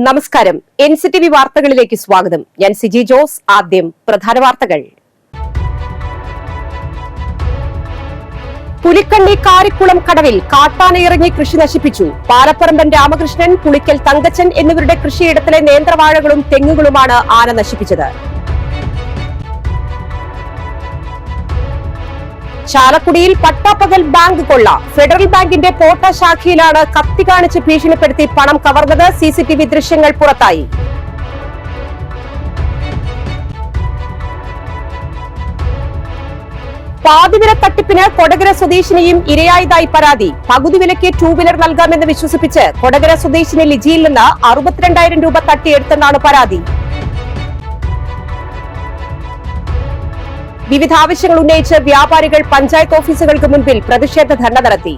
നമസ്കാരം. NCTV വാർത്തകളിലേക്ക് സ്വാഗതം. ഞാൻ സിജി ജോസ്. ആദ്യം പ്രധാന വാർത്തകൾ. പുലിക്കണ്ണി കാരിക്കുളം കടവിൽ കാട്ടാനയിറങ്ങി കൃഷി നശിപ്പിച്ചു. പാലപ്പറമ്പൻ രാമകൃഷ്ണൻ, പുളിക്കൽ തങ്കച്ചൻ എന്നിവരുടെ കൃഷിയിടത്തിലെ നേന്ത്രവാഴകളും തെങ്ങുകളുമാണ് ആന നശിപ്പിച്ചത്. ചാലക്കുടിയിൽ പട്ടാപ്പകൽ ബാങ്ക് കൊള്ള. ഫെഡറൽ ബാങ്കിന്റെ പോട്ട ശാഖയിലാണ് കത്തി കാണിച്ച് ഭീഷണിപ്പെടുത്തി പണം കവർന്നത്. CCTV ദൃശ്യങ്ങൾ പുറത്തായി. പാതിവില തട്ടിപ്പിന് കൊടകര സ്വദേശിനിയും ഇരയായതായി പരാതി. പകുതി വിലയ്ക്ക് 2 വീലർ നൽകാമെന്ന് വിശ്വസിപ്പിച്ച് കൊടകര സ്വദേശിനി ലിജിയിൽ നിന്ന് 62,000 രൂപ തട്ടിയെടുത്തെന്നാണ് പരാതി. വിവിധ ആവശ്യങ്ങൾ ഉന്നയിച്ച് വ്യാപാരികൾ പഞ്ചായത്ത് ഓഫീസുകൾക്ക് മുൻപിൽ പ്രതിഷേധ ധർണ നടത്തി.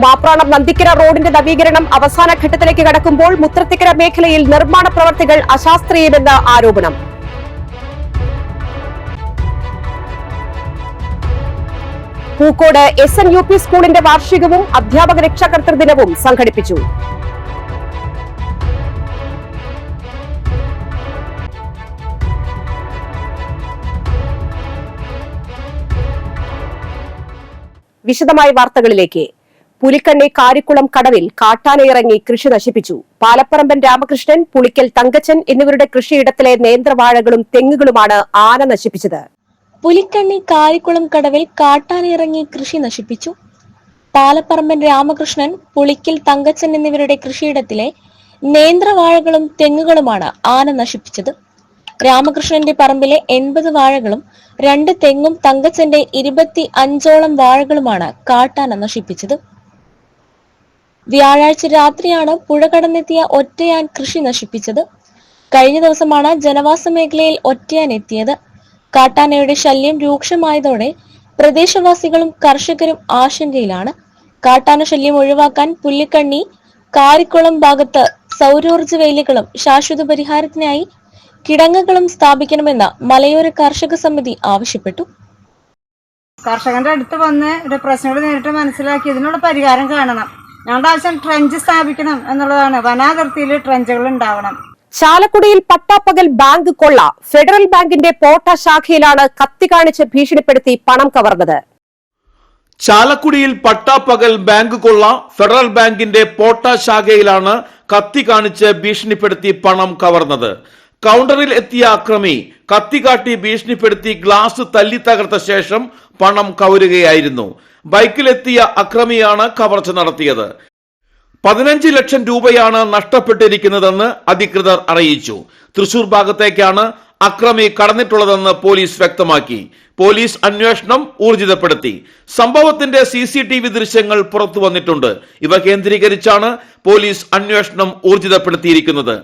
മാപ്രാണം നന്ദിക്കര റോഡിന്റെ നവീകരണം അവസാന ഘട്ടത്തിലേക്ക് കടക്കുമ്പോൾ മുത്രത്തിക്കര മേഖലയിൽ നിർമ്മാണ പ്രവർത്തികൾ അശാസ്ത്രീയമെന്ന് ആരോപണം. പൂക്കോട് SNUP സ്കൂളിന്റെ വാർഷികവും അധ്യാപക രക്ഷാകർതൃ ദിനവും സംഘടിപ്പിച്ചു. വിശദമായ വാർത്തകളിലേക്ക്. പുലിക്കണ്ണി കാരിക്കുളം കടവിൽ കാട്ടാനയിറങ്ങി കൃഷി നശിപ്പിച്ചു. പാലപ്പറമ്പൻ രാമകൃഷ്ണൻ, പുളിക്കൽ തങ്കച്ചൻ എന്നിവരുടെ കൃഷിയിടത്തിലെ നേന്ത്രവാഴകളും തെങ്ങുകളുമാണ് ആന നശിപ്പിച്ചത്. പുലിക്കണ്ണി കാരിക്കുളം കടവിൽ കാട്ടാനയിറങ്ങി കൃഷി നശിപ്പിച്ചു. പാലപ്പറമ്പൻ രാമകൃഷ്ണൻ, പുളിക്കൽ തങ്കച്ചൻ എന്നിവരുടെ കൃഷിയിടത്തിലെ നേന്ത്രവാഴകളും തെങ്ങുകളുമാണ് ആന നശിപ്പിച്ചത്. രാമകൃഷ്ണന്റെ പറമ്പിലെ 80 വാഴകളും 2 തെങ്ങും തങ്കച്ചന്റെ 25ഓളം വാഴകളുമാണ് കാട്ടാന നശിപ്പിച്ചത്. വ്യാഴാഴ്ച രാത്രിയാണ് പുഴ കടന്നെത്തിയ ഒറ്റയാൻ കൃഷി നശിപ്പിച്ചത്. കഴിഞ്ഞ ദിവസമാണ് ജനവാസ മേഖലയിൽ ഒറ്റയാൻ എത്തിയത്. കാട്ടാനയുടെ ശല്യം രൂക്ഷമായതോടെ പ്രദേശവാസികളും കർഷകരും ആശങ്കയിലാണ്. കാട്ടാന ശല്യം ഒഴിവാക്കാൻ പുല്ലിക്കണ്ണി കാരിക്കുളം ഭാഗത്ത് സൗരോർജ്ജ വേലികളും ശാശ്വത പരിഹാരത്തിനായി കിടങ്ങുകളും സ്ഥാപിക്കണമെന്ന് മലയോര കർഷക സമിതി ആവശ്യപ്പെട്ടു. കർഷകന്റെ അടുത്ത് വന്ന് ഒരു പ്രശ്നങ്ങൾ നേരിട്ട് മനസ്സിലാക്കി ഇതിനുള്ള പരിഹാരം കാണണം. ഞങ്ങളുടെ ആവശ്യം ട്രെഞ്ച് സ്ഥാപിക്കണം എന്നുള്ളതാണ്. വനാതിർത്തിയിൽ ട്രെഞ്ചുകൾ ഉണ്ടാവണം. ചാലക്കുടിയിൽ പട്ടാപ്പകൽ ബാങ്ക് കൊള്ള. ഫെഡറൽ ബാങ്കിന്റെ പോട്ട ശാഖയിലാണ് കത്തി കാണിച്ച് ഭീഷണിപ്പെടുത്തി പണം കവർന്നത്. ചാലക്കുടിയിൽ പട്ടാപ്പകൽ ബാങ്ക് കൊള്ള. ഫെഡറൽ ബാങ്കിന്റെ പോട്ട ശാഖയിലാണ് കത്തി കാണിച്ച് ഭീഷണിപ്പെടുത്തി പണം കവർന്നത്. കൗണ്ടറിൽ എത്തിയ അക്രമി കത്തികാട്ടി ഭീഷണിപ്പെടുത്തി ഗ്ലാസ് തല്ലി തകർത്ത ശേഷം പണം കവരുകയായിരുന്നു. ബൈക്കിലെത്തിയ അക്രമിയാണ് കവർച്ച നടത്തിയത്. 15 ലക്ഷം രൂപയാണ് നഷ്ടപ്പെട്ടിരിക്കുന്നതെന്ന് അധികൃതർ അറിയിച്ചു. തൃശൂർ ഭാഗത്തേക്കാണ് അക്രമി കടന്നിട്ടുള്ളതെന്ന് പോലീസ് വ്യക്തമാക്കി. പോലീസ് അന്വേഷണം ഊർജിതപ്പെടുത്തി. സംഭവത്തിന്റെ CCTV ദൃശ്യങ്ങൾ പുറത്തു വന്നിട്ടുണ്ട്. ഇവ കേന്ദ്രീകരിച്ചാണ് പോലീസ് അന്വേഷണം ഊർജിതപ്പെടുത്തിയിരിക്കുന്നത്.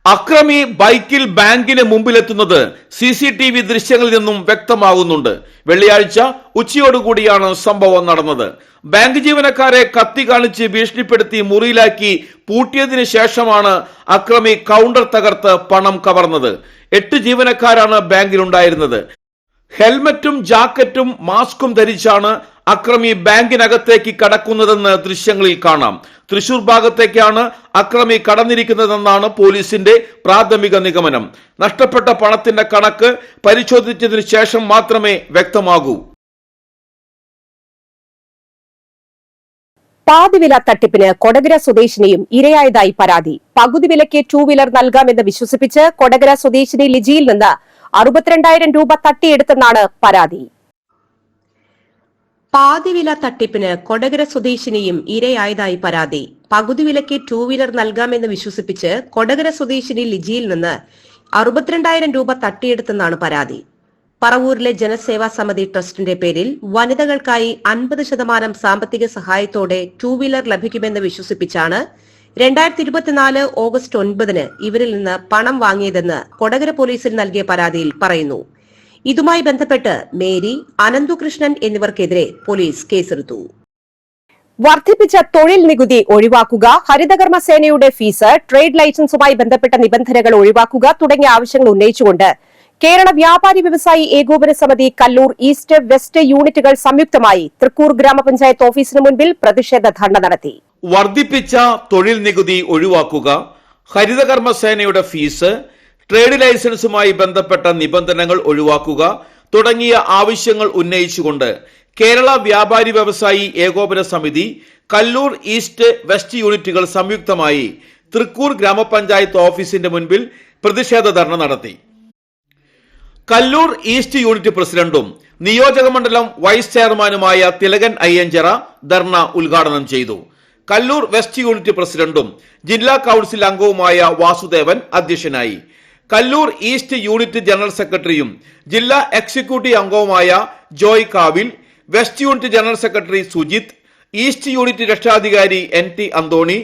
അക്രമി ബൈക്കിൽ ബാങ്കിന് മുമ്പിലെത്തുന്നത് CCTV ദൃശ്യങ്ങളിൽ നിന്നും വ്യക്തമാകുന്നുണ്ട്. വെള്ളിയാഴ്ച ഉച്ചയോടുകൂടിയാണ് സംഭവം നടന്നത്. ബാങ്ക് ജീവനക്കാരെ കത്തി കാണിച്ച് ഭീഷണിപ്പെടുത്തി മുറിയിലാക്കി പൂട്ടിയതിനു ശേഷമാണ് അക്രമി കൗണ്ടർ തകർത്ത് പണം കവർന്നത്. 8 ജീവനക്കാരാണ് ബാങ്കിലുണ്ടായിരുന്നത്. ഹെൽമറ്റും ജാക്കറ്റും മാസ്കും ധരിച്ചാണ് അക്രമി ബാങ്കിനകത്തേക്ക് കടക്കുന്നതെന്ന് ദൃശ്യങ്ങളിൽ കാണാം. തൃശൂർ ഭാഗത്തേക്കാണ് അക്രമി കടന്നിരിക്കുന്നതെന്നാണ് പോലീസിന്റെ പ്രാഥമിക നിഗമനം. നഷ്ടപ്പെട്ട പണത്തിന്റെ കണക്ക് പരിശോധിച്ചതിനു ശേഷം മാത്രമേ വ്യക്തമാകൂ. പാതിവില തട്ടിപ്പിന് കൊടകര സ്വദേശിനിയും ഇരയായതായി പരാതി. പകുതി വിലയ്ക്ക് 2 വീലർ നൽകാമെന്ന് വിശ്വസിപ്പിച്ച് കൊടകര സ്വദേശിനി ലിജിയിൽ നിന്ന് 62,000 രൂപ തട്ടിയെടുത്തെന്നാണ് പരാതി. പാതിവില തട്ടിപ്പിന് കൊടകര സ്വദേശിനിയും ഇരയായതായി പരാതി. പകുതി വിലയ്ക്ക് 2 വീലർ നൽകാമെന്ന് വിശ്വസിപ്പിച്ച് കൊടകര സ്വദേശിനി ലിജിയിൽ നിന്ന് 62,000 രൂപ തട്ടിയെടുത്തെന്നാണ് പരാതി. പറവൂരിലെ ജനസേവാ സമിതി ട്രസ്റ്റിന്റെ പേരിൽ വനിതകൾക്കായി 50% സാമ്പത്തിക സഹായത്തോടെ 2 വീലർ ലഭിക്കുമെന്ന് വിശ്വസിപ്പിച്ചാണ് 2024 ഓഗസ്റ്റ് 9 ഇവരിൽ നിന്ന് പണം വാങ്ങിയതെന്ന് കൊടകര പോലീസിൽ നൽകിയ പരാതിയിൽ പറയുന്നു. ഇതുമായി ബന്ധപ്പെട്ട് മേരി, അനന്തുകൃഷ്ണൻ എന്നിവർക്കെതിരെ പോലീസ് കേസെടുത്തു. വർദ്ധിപ്പിച്ച തൊഴിൽ നികുതി ഒഴിവാക്കുക, ഹരിതകർമ്മ സേനയുടെ ഫീസ്, ട്രേഡ് ലൈസൻസുമായി ബന്ധപ്പെട്ട നിബന്ധനകൾ ഒഴിവാക്കുക തുടങ്ങിയ ആവശ്യങ്ങൾ ഉന്നയിച്ചുകൊണ്ട് കേരള വ്യാപാരി വ്യവസായി ഏകോപന സമിതി കല്ലൂർ ഈസ്റ്റ് വെസ്റ്റ് യൂണിറ്റുകൾ സംയുക്തമായി തൃക്കൂർ ഗ്രാമപഞ്ചായത്ത് ഓഫീസിന് മുൻപിൽ പ്രതിഷേധ ധർണ നടത്തി. വർദ്ധിപ്പിച്ച തൊഴിൽ നികുതി ഒഴിവാക്കുക, ഹരിതകർമ്മസേനയുടെ ഫീസ്, ട്രേഡ് ലൈസൻസുമായി ബന്ധപ്പെട്ട നിബന്ധനകൾ ഒഴിവാക്കുക തുടങ്ങിയ ആവശ്യങ്ങൾ ഉന്നയിച്ചുകൊണ്ട് കേരള വ്യാപാരി വ്യവസായി ഏകോപന സമിതി കല്ലൂർ ഈസ്റ്റ് വെസ്റ്റ് യൂണിറ്റുകൾ സംയുക്തമായി തൃക്കൂർ ഗ്രാമപഞ്ചായത്ത് ഓഫീസിന്റെ മുൻപിൽ പ്രതിഷേധ ധർണ നടത്തി. കല്ലൂർ ഈസ്റ്റ് യൂണിറ്റ് പ്രസിഡന്റും നിയോജകമണ്ഡലം വൈസ് ചെയർമാനുമായ തിലകൻ അയ്യഞ്ചിറ ധർണ ഉദ്ഘാടനം ചെയ്തു. കല്ലൂർ വെസ്റ്റ് യൂണിറ്റ് പ്രസിഡന്റും ജില്ലാ കൌൺസിൽ അംഗവുമായ വാസുദേവൻ അധ്യക്ഷനായി. കല്ലൂർ ഈസ്റ്റ് യൂണിറ്റ് ജനറൽ സെക്രട്ടറിയും ജില്ലാ എക്സിക്യൂട്ടീവ് അംഗവുമായ Joy Kavil, west unit general secretary Sujith, east unit രക്ഷാധികാരി NT Antony,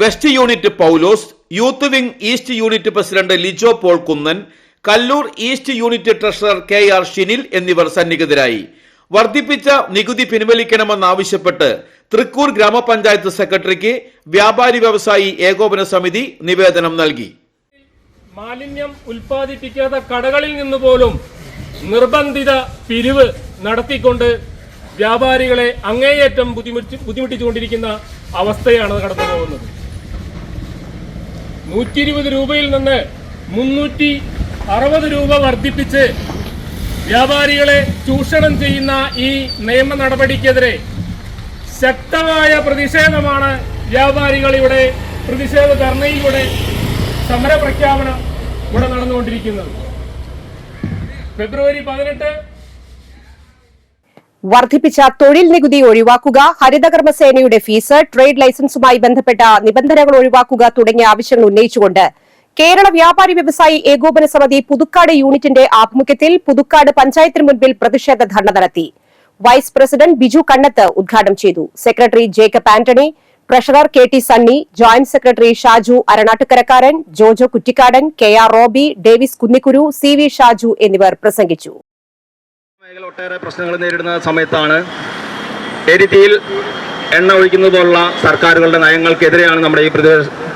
west unit Paulose, youth wing east unit president Lijo Paul Kunnan, Kallur east unit treasurer KR Shinil എന്നിവർ സന്നിഹിതരായി. വർദ്ധിപ്പിച്ച നികുതി പിൻവലിക്കണമെന്നാവശ്യപ്പെട്ട് തൃക്കൂർ ഗ്രാമപഞ്ചായത്ത് സെക്രട്ടറിക്ക് വ്യാപാരി വ്യവസായി ഏകോപന സമിതി നിവേദനം നൽകി. മാലിന്യം ഉൽപ്പാദിപ്പിക്കാത്ത കടകളിൽ നിന്ന് പോലും നിർബന്ധിത പിരിവ് നടത്തിക്കൊണ്ട് വ്യാപാരികളെ അങ്ങേയറ്റം ബുദ്ധിമുട്ടിച്ചുകൊണ്ടിരിക്കുന്ന അവസ്ഥയാണ് കടന്നു പോകുന്നത്. 120 രൂപയിൽ നിന്ന് 360 രൂപ വർദ്ധിപ്പിച്ച് വ്യാപാരികളെ ചൂഷണം ചെയ്യുന്ന ഈ നിയമ നടപടിക്കെതിരെ ശക്തമായ പ്രതിഷേധമാണ് വ്യാപാരികൾ ഇവിടെ പ്രതിഷേധ ധർണയിലൂടെ സമരപ്രഖ്യാപനം ഇവിടെ നടന്നുകൊണ്ടിരിക്കുന്നത്. ഫെബ്രുവരി 18 വർദ്ധിപ്പിച്ച തൊഴിൽ നികുതി ഒഴിവാക്കുക, ഹരിതകർമ്മസേനയുടെ ഫീസ്, ട്രേഡ് ലൈസൻസുമായി ബന്ധപ്പെട്ട നിബന്ധനകൾ ഒഴിവാക്കുക തുടങ്ങിയ ആവശ്യങ്ങൾ ഉന്നയിച്ചുകൊണ്ട് കേരള വ്യാപാരി വ്യവസായി ഏകോപന സമിതി പുതുക്കാട് യൂണിറ്റിന്റെ ആഭിമുഖ്യത്തിൽ പുതുക്കാട് പഞ്ചായത്തിന് മുൻപിൽ പ്രതിഷേധ ധർണ നടത്തി. വൈസ് പ്രസിഡന്റ് ബിജു കണ്ണത്ത് ഉദ്ഘാടനം ചെയ്തു. Secretary Jacob Antony, treasurer KT Sunny, joint secretary Shaju Aranattukarakkaran, Jojo Kuttikkadan, KR Roby, Davis Kunnikkuru, CV Shaju എന്നിവർ പ്രസംഗിച്ചു. മേഖല ഒട്ടേറെ പ്രശ്നങ്ങൾ നേരിടുന്ന സമയത്താണ് എരിതിയിൽ എണ്ണ ഒഴിക്കുന്നത് പോലുള്ള സർക്കാരുകളുടെ നയങ്ങൾക്കെതിരെയാണ് നമ്മുടെ ഈ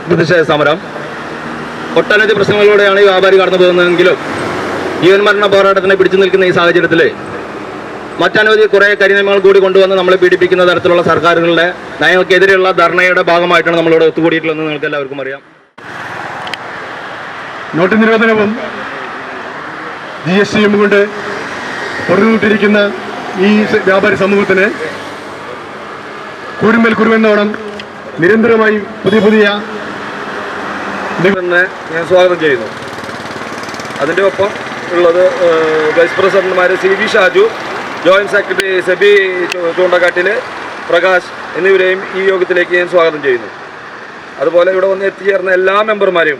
പ്രതിഷേധ സമരം. ഒട്ടനവധി പ്രശ്നങ്ങളിലൂടെയാണ് ഈ വ്യാപാരി കടന്നു പോകുന്നതെങ്കിലും ജീവൻമരണ പോരാട്ടത്തിനെ പിടിച്ചു നിൽക്കുന്ന ഈ സാഹചര്യത്തിൽ മറ്റനവധി കുറേ കരിനിയമങ്ങൾ കൂടി കൊണ്ടുവന്ന് നമ്മളെ പീഡിപ്പിക്കുന്ന തരത്തിലുള്ള സർക്കാരുകളുടെ നയങ്ങൾക്കെതിരെയുള്ള ധർണയുടെ ഭാഗമായിട്ടാണ് നമ്മളിവിടെ ഒത്തുകൂടിയിട്ടുള്ളതെന്ന് നിങ്ങൾക്ക് എല്ലാവർക്കും അറിയാം. നോട്ട് നിരോധനവും GSTയും കൊണ്ട് പുറത്തുവിട്ടിരിക്കുന്ന ഈ വ്യാപാരി സമൂഹത്തിന് കുരുമേൽ കുരുവെന്നോണം നിരന്തരമായി പുതിയ തന്നെ ഞാൻ സ്വാഗതം ചെയ്യുന്നു. അതിൻ്റെ ഒപ്പം ഉള്ളത് വൈസ് പ്രസിഡന്റുമാർ CV Shaju, joint secretary Seby Choondakkattil, Prakash എന്നിവരെയും ഈ യോഗത്തിലേക്ക് ഞാൻ സ്വാഗതം ചെയ്യുന്നു. അതുപോലെ ഇവിടെ വന്ന് എത്തിച്ചേർന്ന എല്ലാ മെമ്പർമാരെയും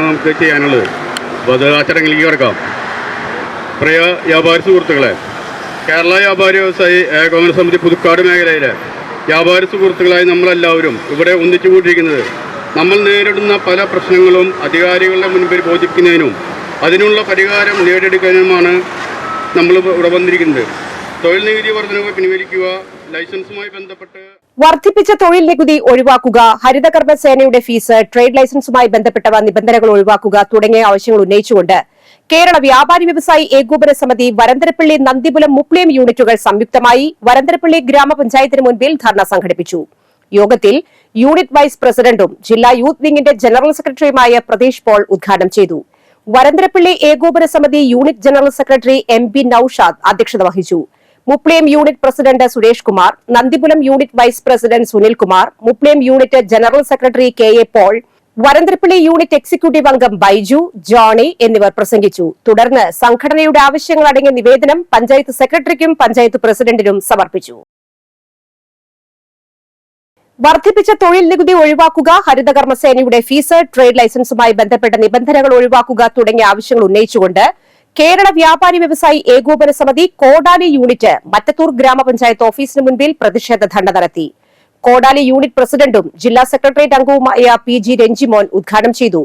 നമുക്ക് ചെയ്യാനുള്ളത്. അപ്പോൾ അത് ആ ചടങ്ങിലേക്ക് കിടക്കാം. പ്രിയ വ്യാപാരി സുഹൃത്തുക്കളെ, കേരള വ്യാപാരി വ്യവസായി ഏകോപന സമിതി പുതുക്കാട് മേഖലയിലെ വ്യാപാരി സുഹൃത്തുക്കളായി നമ്മളെല്ലാവരും ഇവിടെ ഒന്നിച്ചു കൂട്ടിയിരിക്കുന്നത് നമ്മൾ നേരിടുന്ന പല പ്രശ്നങ്ങളും അധികാരികളുടെ മുൻപിൽ ബോധിപ്പിക്കുന്നതിനും അതിനുള്ള പരിഹാരം നേടിയെടുക്കാനുമാണ് നമ്മൾ ഇവിടെ വന്നിരിക്കുന്നത്. തൊഴിൽ നികുതി വർധനവ് പിൻവലിക്കുക, ലൈസൻസുമായി ബന്ധപ്പെട്ട് വർദ്ധിപ്പിച്ച തൊഴിൽ നികുതി ഒഴിവാക്കുക, ഹരിതകർമ്മസേനയുടെ ഫീസ്, ട്രേഡ് ലൈസൻസുമായി ബന്ധപ്പെട്ട നിബന്ധനകൾ ഒഴിവാക്കുക തുടങ്ങിയ ആവശ്യങ്ങൾ ഉന്നയിച്ചുകൊണ്ട് കേരള വ്യാപാരി വ്യവസായി ഏകോപന സമിതി വരന്തരപ്പള്ളി, നന്ദിപുലം, മുപ്ലിം യൂണിറ്റുകൾ സംയുക്തമായി വരന്തരപ്പള്ളി ഗ്രാമപഞ്ചായത്തിന് മുൻപിൽ ധർണ സംഘടിപ്പിച്ചു. യോഗത്തിൽ യൂണിറ്റ് വൈസ് പ്രസിഡന്റും ജില്ലാ യൂത്ത് വിംഗിന്റെ ജനറൽ സെക്രട്ടറിയുമായ പ്രതീഷ് പോൾ ഉദ്ഘാടനം ചെയ്തു. വരന്തരപ്പള്ളി ഏകോപന സമിതി unit general secretary MB Naushad അധ്യക്ഷത വഹിച്ചു. Mupliyam unit president Suresh Kumar, Nandipulam unit vice president Sunilkumar, Mupliyam unit general secretary KA Paul, Varantharappilly unit executive അംഗം ബൈജു, ജോണി എന്നിവർ പ്രസംഗിച്ചു. തുടർന്ന് സംഘടനയുടെ ആവശ്യങ്ങൾ അടങ്ങിയ നിവേദനം പഞ്ചായത്ത് സെക്രട്ടറിക്കും പഞ്ചായത്ത് പ്രസിഡന്റിനും സമർപ്പിച്ചു. വർദ്ധിപ്പിച്ച തൊഴിൽ നികുതി ഒഴിവാക്കുക, ഹരിതകർമ്മസേനയുടെ ഫീസ്, ട്രേഡ് ലൈസൻസുമായി ബന്ധപ്പെട്ട നിബന്ധനകൾ ഒഴിവാക്കുക തുടങ്ങിയ ആവശ്യങ്ങൾ ഉന്നയിച്ചുകൊണ്ട് കേരള വ്യാപാരി വ്യവസായി ഏകോപന സമിതി കോടാലി യൂണിറ്റ് മറ്റത്തൂർ ഗ്രാമപഞ്ചായത്ത് ഓഫീസിന് മുൻപിൽ പ്രതിഷേധ ധർണ നടത്തി. കോടാലി യൂണിറ്റ് പ്രസിഡന്റും ജില്ലാ സെക്രട്ടേറിയറ്റ് അംഗവുമായ PG രഞ്ജിമോൻ ഉദ്ഘാടനം ചെയ്തു.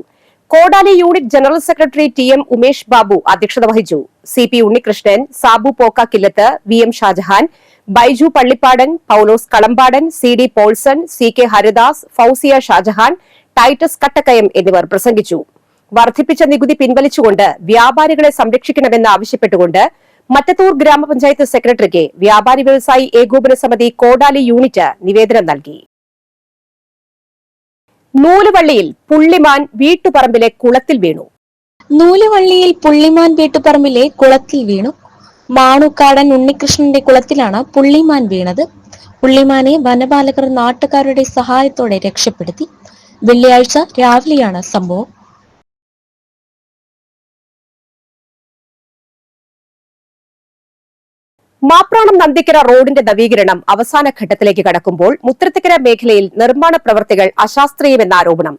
Kodali unit general secretary TM Umesh Babu അധ്യക്ഷത വഹിച്ചു. CP Unnikrishnan, Sabu Pokkakkillath, VM Shajahan, Baiju Pallippadan, Paulose Kalambadan, CD Polson, CK Haridas, Fousiya Shajahan, Titus Kattakkayam എന്നിവർ പ്രസംഗിച്ചു. വർദ്ധിപ്പിച്ച നികുതി പിൻവലിച്ചുകൊണ്ട് വ്യാപാരികളെ സംരക്ഷിക്കണമെന്ന് ആവശ്യപ്പെട്ടുകൊണ്ട് മറ്റത്തൂർ ഗ്രാമപഞ്ചായത്ത് സെക്രട്ടറിക്ക് വ്യാപാരി വ്യവസായി ഏകോപന സമിതി കോടാലി യൂണിറ്റ് നിവേദനം നൽകി. നൂലുവള്ളിയിൽ പുള്ളിമാൻ വീട്ടുപറമ്പിലെ കുളത്തിൽ വീണു. നൂലുവള്ളിയിൽ പുള്ളിമാൻ വീട്ടുപറമ്പിലെ കുളത്തിൽ വീണു. മാണുക്കാടൻ ഉണ്ണികൃഷ്ണന്റെ കുളത്തിലാണ് പുള്ളിമാൻ വീണത്. പുള്ളിമാനെ വനപാലകർ നാട്ടുകാരുടെ സഹായത്തോടെ രക്ഷപ്പെടുത്തി. വെള്ളിയാഴ്ച രാവിലെയാണ് സംഭവം. മാപ്രാണം നന്ദിക്കര റോഡിന്റെ നവീകരണം അവസാന ഘട്ടത്തിലേക്ക് കടക്കുമ്പോൾ മുത്രത്തിക്കര മേഖലയിൽ നിർമ്മാണ പ്രവൃത്തികൾ അശാസ്ത്രീയമെന്ന ആരോപണം.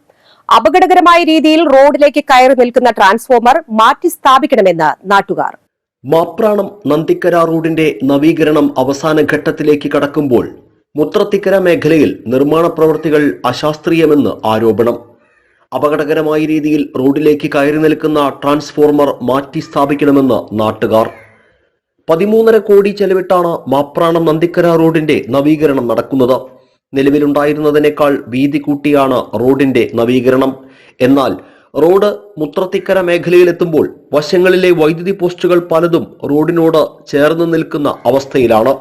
അപകടകരമായ രീതിയിൽ റോഡിലേക്ക് കയറി നിൽക്കുന്ന ട്രാൻസ്ഫോമർ മാറ്റി സ്ഥാപിക്കണമെന്ന് നാട്ടുകാർ. മാപ്രാണം നന്ദിക്കര റോഡിന്റെ നവീകരണം അവസാന ഘട്ടത്തിലേക്ക് കടക്കുമ്പോൾ മുത്രത്തിക്കര മേഖലയിൽ നിർമ്മാണ പ്രവൃത്തികൾ അശാസ്ത്രീയമെന്ന് ആരോപണം. അപകടകരമായ രീതിയിൽ റോഡിലേക്ക് കയറി നിൽക്കുന്ന ട്രാൻസ്ഫോർമർ മാറ്റി സ്ഥാപിക്കണമെന്ന് നാട്ടുകാർ. 13.5 കോടി ചെലവിട്ടാണ് മാപ്രാണം നന്ദിക്കര റോഡിന്റെ നവീകരണം നടക്കുന്നത്. നിലവിലുണ്ടായിരുന്നതിനേക്കാൾ വീതി കൂട്ടിയാണ് റോഡിന്റെ നവീകരണം. എന്നാൽ റോഡ് മുത്രത്തിക്കര മേഖലയിലെത്തുമ്പോൾ വശങ്ങളിലെ വൈദ്യുതി പോസ്റ്റുകൾ പലതും റോഡിനോട് ചേർന്ന് നിൽക്കുന്ന അവസ്ഥയിലാണ്.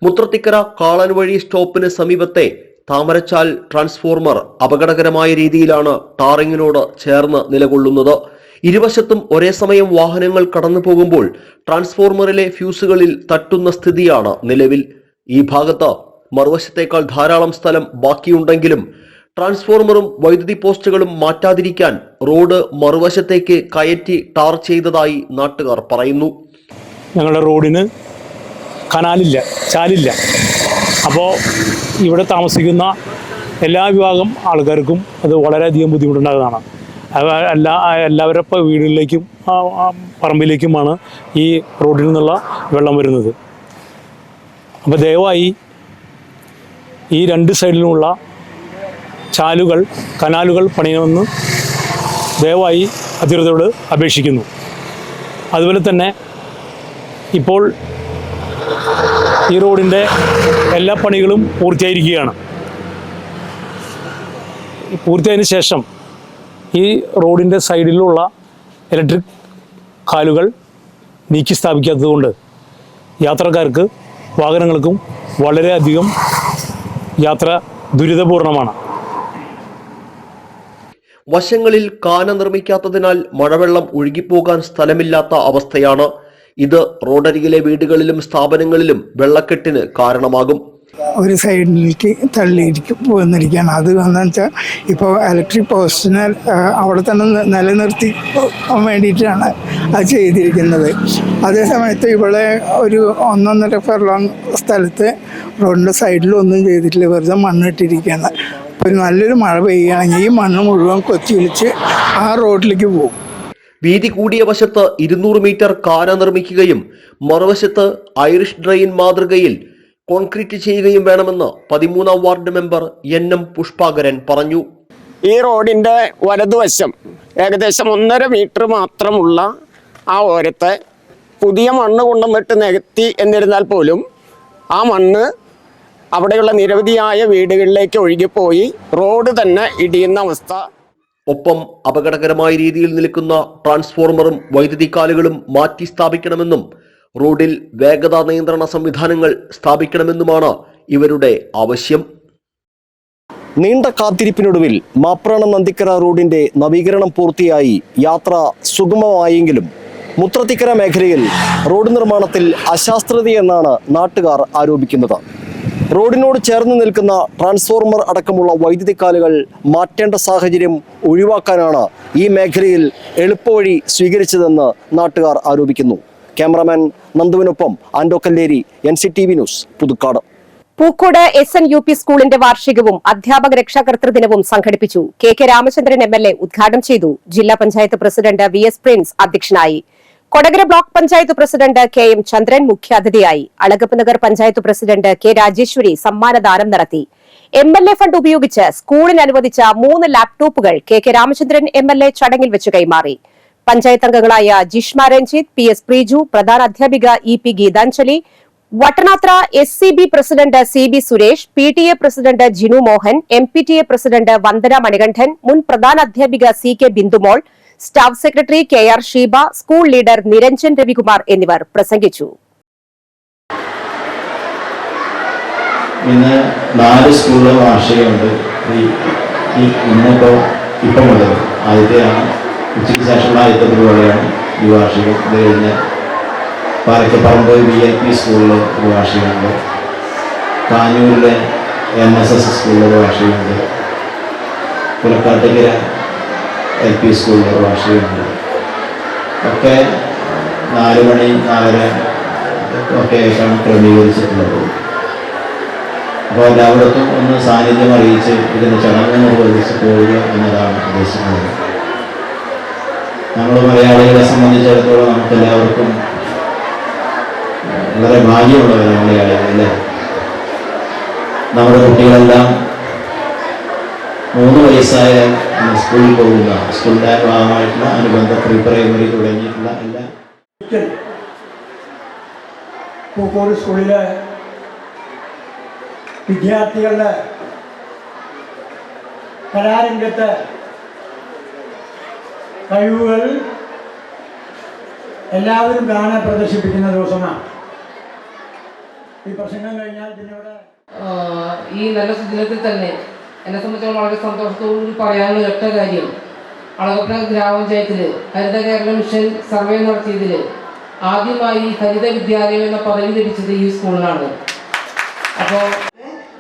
മുത്രത്തിക്കര കാളൻവഴി സ്റ്റോപ്പിന് സമീപത്തെ താമരച്ചാൽ ട്രാൻസ്ഫോർമർ അപകടകരമായ രീതിയിലാണ് ടാറിങ്ങിനോട് ചേർന്ന് നിലകൊള്ളുന്നത്. ഇരുവശത്തും ഒരേ സമയം വാഹനങ്ങൾ കടന്നു പോകുമ്പോൾ ട്രാൻസ്ഫോർമറിലെ ഫ്യൂസുകളിൽ തട്ടുന്ന സ്ഥിതിയാണ് നിലവിൽ. ഈ ഭാഗത്ത് മറുവശത്തേക്കാൾ ധാരാളം സ്ഥലം ബാക്കിയുണ്ടെങ്കിലും ട്രാൻസ്ഫോർമറും വൈദ്യുതി പോസ്റ്റുകളും മാറ്റാതിരിക്കാൻ റോഡ് മറുവശത്തേക്ക് കയറ്റി ടാർ ചെയ്തതായി നാട്ടുകാർ പറയുന്നു. ഞങ്ങളുടെ റോഡിന് കനാലില്ല, ചാലില്ല. അപ്പോൾ ഇവിടെ താമസിക്കുന്ന എല്ലാ വിഭാഗം ആൾക്കാർക്കും അത് വളരെയധികം ബുദ്ധിമുട്ടുണ്ടാകുന്നതാണ്. എല്ലാവരുടെ വീടുകളിലേക്കും പറമ്പിലേക്കുമാണ് ഈ റോഡിൽ നിന്നുള്ള വെള്ളം വരുന്നത്. അപ്പോൾ ദയവായി ഈ 2 സൈഡിലുമുള്ള ചാലുകൾ, കനാലുകൾ പണിയണമെന്ന് ദയവായി അധികൃതരോട് അപേക്ഷിക്കുന്നു. അതുപോലെ തന്നെ ഇപ്പോൾ ഈ റോഡിൻ്റെ എല്ലാ പണികളും പൂർത്തിയായിരിക്കുകയാണ്. പൂർത്തിയായതിനു ശേഷം ഈ റോഡിൻ്റെ സൈഡിലുള്ള ഇലക്ട്രിക് കാലുകൾ നീക്കി സ്ഥാപിക്കാത്തതുകൊണ്ട് യാത്രക്കാർക്ക്, വാഹനങ്ങൾക്കും വളരെയധികം യാത്ര ദുരിതപൂർണമാണ്. വശങ്ങളിൽ കാന നിർമ്മിക്കാത്തതിനാൽ മഴവെള്ളം ഒഴുകിപ്പോകാൻ സ്ഥലമില്ലാത്ത അവസ്ഥയാണ്. ഇത് റോഡരികിലെ വീടുകളിലും സ്ഥാപനങ്ങളിലും വെള്ളക്കെട്ടിന് കാരണമാകും. ഒരു സൈഡിലേക്ക് തള്ളിയിരിക്കും പോന്നിരിക്കുകയാണ്. അത് എന്താണെന്ന് വെച്ചാൽ ഇപ്പോൾ ഇലക്ട്രിക് പോസ്റ്റിനെ അവിടെ തന്നെ നിലനിർത്തി വേണ്ടിയിട്ടാണ് അത് ചെയ്തിരിക്കുന്നത്. അതേസമയത്ത് ഇവിടെ ഒരു 1.5 ഫർലോങ് സ്ഥലത്ത് റോഡിൻ്റെ സൈഡിലൊന്നും ചെയ്തിട്ടില്ല, വെറുതെ മണ്ണിട്ടിരിക്കുകയാണ്. അപ്പോൾ നല്ലൊരു മഴ പെയ്യുകയാണെങ്കിൽ ഈ മണ്ണ് മുഴുവൻ കൊത്തിയൊലിച്ച് ആ റോഡിലേക്ക് പോകും. വീതി കൂടിയ വശത്ത് 200 മീറ്റർ കാന നിർമ്മിക്കുകയും മറുവശത്ത് ഐറിഷ് ഡ്രെയിൻ മാതൃകയിൽ കോൺക്രീറ്റ് ചെയ്യുകയും വേണമെന്ന് 13ാം വാർഡ് മെമ്പർ NM പുഷ്പാകരൻ പറഞ്ഞു. ഈ റോഡിൻ്റെ വലതുവശം ഏകദേശം 1.5 മീറ്റർ മാത്രമുള്ള ആ ഓരത്തെ പുതിയ മണ്ണ് കൊണ്ടുവന്നിട്ട് നികത്തി എന്നിരുന്നാൽ പോലും ആ മണ്ണ് അവിടെയുള്ള നിരവധിയായ വീടുകളിലേക്ക് ഒഴുകിപ്പോയി റോഡ് തന്നെ ഇടിയുന്ന അവസ്ഥ. ഒപ്പം അപകടകരമായ രീതിയിൽ നിൽക്കുന്ന ട്രാൻസ്ഫോർമറും വൈദ്യുതി കാലുകളും മാറ്റി സ്ഥാപിക്കണമെന്നും റോഡിൽ വേഗതാ നിയന്ത്രണ സംവിധാനങ്ങൾ സ്ഥാപിക്കണമെന്നുമാണ് ഇവരുടെ ആവശ്യം. നീണ്ട കാത്തിരിപ്പിനൊടുവിൽ മാപ്രാണം നന്ദിക്കര റോഡിന്റെ നവീകരണം പൂർത്തിയായി യാത്ര സുഗമമായെങ്കിലും മുത്രത്തിക്കര മേഖലയിൽ റോഡ് നിർമ്മാണത്തിൽ അശാസ്ത്രതയെന്നാണ് നാട്ടുകാർ ആരോപിക്കുന്നത്. റോഡിനോട് ചേർന്ന് നിൽക്കുന്ന ട്രാൻസ്ഫോർമർ അടക്കമുള്ള വൈദ്യുതി കാലുകൾ മാറ്റേണ്ട സാഹചര്യം ഒഴിവാക്കാനാണ് ഈ മേഖലയിൽ എളുപ്പവഴി സ്വീകരിച്ചതെന്ന് നാട്ടുകാർ ആരോപിക്കുന്നു. ക്യാമറാമാൻ നന്ദുവിനൊപ്പം Ando Kalleri, NCTV news, Puthukkad. Pookode SNUP സ്കൂളിന്റെ വാർഷികവും അധ്യാപക രക്ഷാകർതൃ ദിനവും സംഘടിപ്പിച്ചു. KK രാമചന്ദ്രൻ MLA ഉദ്ഘാടനം ചെയ്തു. ജില്ലാ പഞ്ചായത്ത് പ്രസിഡന്റ് VS പ്രിൻസ് അധ്യക്ഷനായി. Kodakara block panchayat president KM ചന്ദ്രൻ മുഖ്യാതിഥിയായി. അളഗപ്പ് നഗർ പഞ്ചായത്ത് പ്രസിഡന്റ് K രാജേശ്വരി സമ്മാനദാനം നടത്തി. MLA ഫണ്ട് ഉപയോഗിച്ച് സ്കൂളിന് അനുവദിച്ച 3 ലാപ്ടോപ്പുകൾ KK രാമചന്ദ്രൻ MLA ചടങ്ങിൽ വെച്ച് കൈമാറി. പഞ്ചായത്ത് അംഗങ്ങളായ ജിഷ്മ രഞ്ജിത്ത്, PS പ്രീജു, പ്രധാന അധ്യാപിക EP Geethanjali, Vattanathra SCB president CB Suresh, PTA president Jinu Mohan, MPTA president Vandana Manikandan, മുൻ പ്രധാന അധ്യാപിക CK Bindumol, staff secretary KR Sheeba, school leader Niranjan Ravikumar എന്നിവർ പ്രസംഗിച്ചു. ഇന്ന് 4 സ്കൂളുകൾ വാർഷികമുണ്ട്. ഇപ്പം ഉള്ളത് ആദ്യത്തെയാണ്. ഉച്ചയ്ക്ക് ശേഷമുള്ള ആദ്യത്തെ പരിപാടിയാണ് ഈ വാർഷികം. ഇത് കഴിഞ്ഞ് പാലക്കപ്പറമ്പ് VLP സ്കൂളിൽ ഒരു വാർഷികമുണ്ട്. കാഞ്ഞൂരിലെ MSS സ്കൂളിൽ ഒരു വാർഷികമുണ്ട്. പുലക്കാട്ടുകര LP സ്കൂളിൽ ഒരു വാർഷികമുണ്ട്. ഒക്കെ 4 മണി 4:30 ഒക്കെ ആയിട്ടാണ് ക്രമീകരിച്ചിട്ടുള്ളത്. അപ്പോൾ എല്ലായിടത്തും ഒന്ന് സാന്നിധ്യം അറിയിച്ച് ഇതിൻ്റെ ചടങ്ങ് നിർവഹിച്ച് പോവുക എന്നതാണ് ഉദ്ദേശിക്കുന്നത്. നമ്മൾ മലയാളികളെ സംബന്ധിച്ചിടത്തോളം നമുക്കെല്ലാവർക്കും വളരെ ഭാഗ്യമുള്ളവരാണ് മലയാളികൾ അല്ലേ. നമ്മുടെ കുട്ടികളെല്ലാം 3 വയസ്സായ സ്കൂളിൽ പോകുന്ന സ്കൂളിൻ്റെ ഭാഗമായിട്ടുള്ള അനുബന്ധ പ്രീ പ്രൈമറി തുടങ്ങിയിട്ടുള്ള എല്ലാ പൂക്കോട് സ്കൂളിലെ വിദ്യാർത്ഥികളുടെ കലാരംഗത്ത് കഴിവുകൾ എല്ലാവരും കാണാൻ പ്രദർശിപ്പിക്കുന്ന ദിവസമാണ്. ഈ പ്രസംഗം കഴിഞ്ഞാൽ പിന്നീട് ഈ നല്ല സുദിനത്തിൽ തന്നെ എന്നെ സംബന്ധിച്ചോളം വളരെ സന്തോഷത്തോടുകൂടി പറയാനുള്ള ഒറ്റ കാര്യം, അളകപ്പുഴ ഗ്രാമപഞ്ചായത്തിൽ ഹരിത കേരള മിഷൻ സർവേ നടത്തിയതിൽ ആദ്യമായി ഹരിത വിദ്യാലയം എന്ന പദവി ലഭിച്ചത് ഈ സ്കൂളിലാണ്. അപ്പോൾ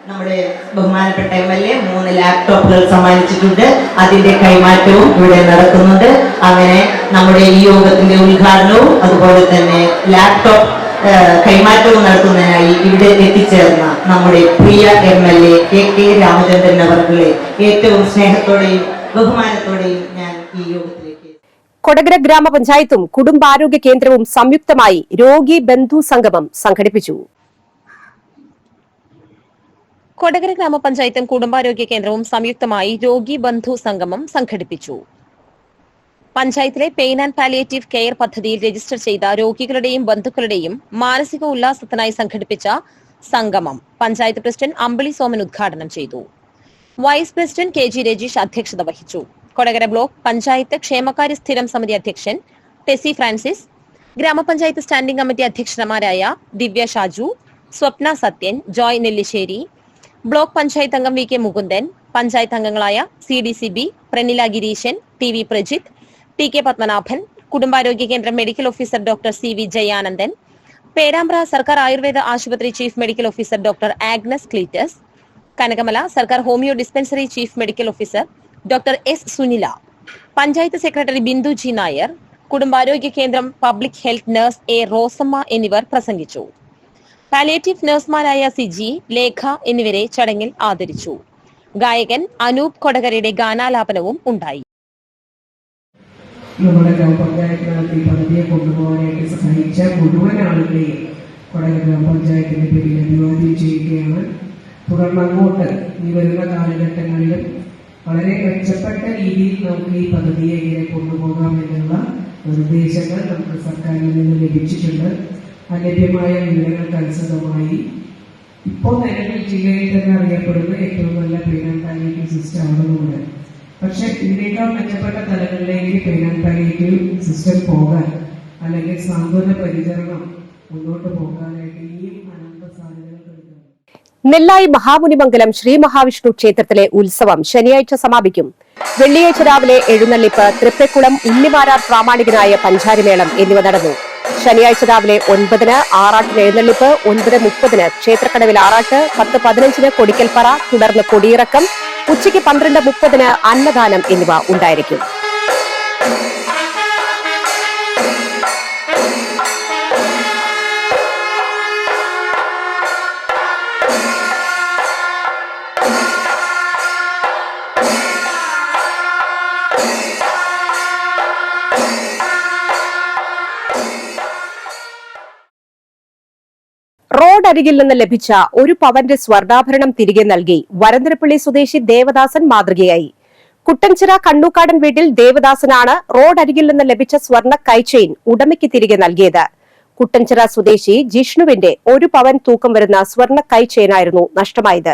നമ്മുടെ ബഹുമാനപ്പെട്ട MLA 3 ലാപ്ടോപ്പുകൾ സമ്മാനിച്ചിട്ടുണ്ട്. അതിന്റെ കൈമാറ്റവും ഇവിടെ നടക്കുന്നുണ്ട്. അങ്ങനെ നമ്മുടെ ഈ യോഗത്തിന്റെ ഉദ്ഘാടനവും അതുപോലെ തന്നെ ലാപ്ടോപ്പ് കൈമാറ്റവും നടത്തുന്നതിനായി ഇവിടെ എത്തിച്ചേർന്ന നമ്മുടെ പ്രിയ MLA KK രാമചന്ദ്രൻ അവർകളെ ഏറ്റവും സ്നേഹത്തോടെയും ബഹുമാനത്തോടെയും ഞാൻ ഈ യോഗത്തിലേക്ക്. കൊടകര ഗ്രാമപഞ്ചായത്തും കുടുംബാരോഗ്യ കേന്ദ്രവും സംയുക്തമായി രോഗി ബന്ധു സംഗമം സംഘടിപ്പിച്ചു. കൊടകര ഗ്രാമപഞ്ചായത്തും കുടുംബാരോഗ്യ കേന്ദ്രവും സംയുക്തമായി രോഗി ബന്ധു സംഗമം സംഘടിപ്പിച്ചു. പഞ്ചായത്തിലെ പെയിൻ ആൻഡ് പാലിയേറ്റീവ് കെയർ പദ്ധതിയിൽ രജിസ്റ്റർ ചെയ്ത രോഗികളുടെയും ബന്ധുക്കളുടെയും മാനസിക ഉല്ലാസത്തിനായി സംഘടിപ്പിച്ച സംഗമം പഞ്ചായത്ത് പ്രസിഡന്റ് അമ്പിളി സോമൻ ഉദ്ഘാടനം ചെയ്തു. വൈസ് പ്രസിഡന്റ് KG രജീഷ് അധ്യക്ഷത വഹിച്ചു. കൊടകര ബ്ലോക്ക് പഞ്ചായത്ത് ക്ഷേമകാര്യ സ്ഥിരം സമിതി അധ്യക്ഷൻ ടെസി ഫ്രാൻസിസ്, ഗ്രാമപഞ്ചായത്ത് സ്റ്റാൻഡിംഗ് കമ്മിറ്റി അധ്യക്ഷന്മാരായ ദിവ്യ ഷാജു, സ്വപ്ന സത്യൻ, ജോയ് നെല്ലിശ്ശേരി, ബ്ലോക്ക് പഞ്ചായത്ത് അംഗം VK മുകുന്ദൻ, പഞ്ചായത്ത് അംഗങ്ങളായ CDCB Pranila Gireesan, TV Prajith, TK Padmanabhan, കുടുംബാരോഗ്യ കേന്ദ്രം medical officer doctor CV Jayanandan, Perambra സർക്കാർ ആയുർവേദ ആശുപത്രി chief medical officer doctor Agnes Cleetus, Kanakamala സർക്കാർ homeo dispensary chief medical officer doctor S Sunila, panchayat secretary Bindu G Nair, കുടുംബാരോഗ്യ കേന്ദ്രം public health nurse A Rosamma എന്നിവർ പ്രസംഗിച്ചു. പാലിയേറ്റീവ് നഴ്സുമാരായ സിജി, ലേഖ എന്നിവരെ ചടങ്ങിൽ ആദരിച്ചു. ഗായകൻ അനൂപ് കൊടകരയുടെ ഗാനാലാപനവും ഉണ്ടായി. നമ്മുടെ ഗ്രാമപഞ്ചായത്തിനകത്ത് ഈ പദ്ധതിയെ കൊണ്ടുപോകാനായിട്ട് സഹായിച്ച മുഴുവൻ ആളുകളെയും കൊടകര ഗ്രാമപഞ്ചായത്തിന്റെ പേരിൽ അഭിവാദ്യം ചെയ്യുകയാണ്. തുടർന്ന് അങ്ങോട്ട് ഈ വരുന്ന കാലഘട്ടങ്ങളിലും വളരെ മെച്ചപ്പെട്ട രീതിയിൽ നമുക്ക് ഈ പദ്ധതിയെ ഇങ്ങനെ കൊണ്ടുപോകാം എന്നുള്ള നിർദ്ദേശങ്ങൾ നമുക്ക് സർക്കാരിൽ നിന്ന് ലഭിച്ചിട്ടുണ്ട്. ലഭ്യമായ വിവരങ്ങൾക്കനുസൃതമായി ഇപ്പോൾ നിലവിൽ ജില്ലയിൽ തന്നെ അറിയപ്പെടുന്ന ഏറ്റവും നല്ല പെയിൻ ആൻഡ് പാലിയേറ്റീവ് സിസ്റ്റം ആണെന്നുണ്ട്. പക്ഷെ ഇതിനേക്കാൾ മെച്ചപ്പെട്ട തലങ്ങളിലേക്ക് പെയിൻ ആൻഡ് പാലിയേറ്റീവ് സിസ്റ്റം പോകാൻ അല്ലെങ്കിൽ സാന്ത്വന പരിചരണം മുന്നോട്ട് പോകാനായിട്ട് ഇനിയും അനന്ത സാധ്യതകൾ കൊടുക്കണം. നെല്ലായി മഹാമുനിമംഗലം ശ്രീ മഹാവിഷ്ണു ക്ഷേത്രത്തിലെ ഉത്സവം ശനിയാഴ്ച സമാപിക്കും. വെള്ളിയാഴ്ച രാവിലെ എഴുന്നള്ളിപ്പ്, തൃപ്പേക്കുളം ഉണ്ണിമാരാർ പ്രാമാണികനായ പഞ്ചാരിമേളം എന്നിവ നടന്നു. ശനിയാഴ്ച രാവിലെ 9-ന് ആറാട്ടിന് എഴുന്നള്ളിപ്പ്, 9:30-ന് ക്ഷേത്രക്കടവിൽ ആറാട്ട്, 10:15-ന് കൊടിക്കൽപ്പറ, തുടർന്ന് കൊടിയിറക്കം, ഉച്ചയ്ക്ക് 12:30-ന് അന്നദാനം എന്നിവ ഉണ്ടായിരിക്കും. റോഡരികിൽ നിന്ന് ലഭിച്ച 1 പവന്റെ സ്വർണ്ണാഭരണം തിരികെ നൽകി വരന്തരപ്പള്ളി സ്വദേശി ദേവദാസൻ മാതൃകയായി. കുട്ടൻചിറ കണ്ണൂക്കാടൻ വീട്ടിൽ ദേവദാസനാണ് റോഡരികിൽ നിന്ന് ലഭിച്ച സ്വർണ്ണ കൈചെയിൻ ഉടമയ്ക്ക് തിരികെ നൽകിയത്. കുട്ടൻചിറ സ്വദേശി ജിഷ്ണുവിന്റെ 1 പവൻ തൂക്കം വരുന്ന സ്വർണ്ണ കൈചെയിനായിരുന്നു നഷ്ടമായത്.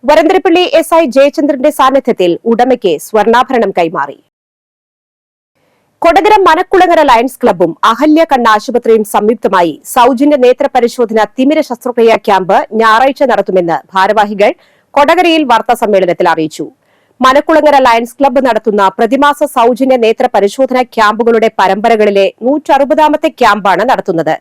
വരന്തരപ്പള്ളി SI ജയചന്ദ്രന്റെ സാന്നിധ്യത്തിൽ ഉടമയ്ക്ക് സ്വർണ്ണാഭരണം കൈമാറി. കൊടകര മനക്കുളങ്ങര ലയൺസ് ക്ലബ്ബും അഹല്യ കണ്ണ് ആശുപത്രിയും സംയുക്തമായി സൌജന്യ നേത്ര പരിശോധന തിമിര ശസ്ത്രക്രിയാ ക്യാമ്പ് ഞായറാഴ്ച നടത്തുമെന്ന് ഭാരവാഹികൾ കൊടകരയിൽ വാർത്താ സമ്മേളനത്തിൽ അറിയിച്ചു. മനക്കുളങ്ങര ലയൺസ് ക്ലബ്ബ് നടത്തുന്ന പ്രതിമാസ സൌജന്യ നേത്ര പരിശോധനാ ക്യാമ്പുകളുടെ പരമ്പരകളിലെ 160ാമത്തെ ക്യാമ്പാണ് നടത്തുന്നത്.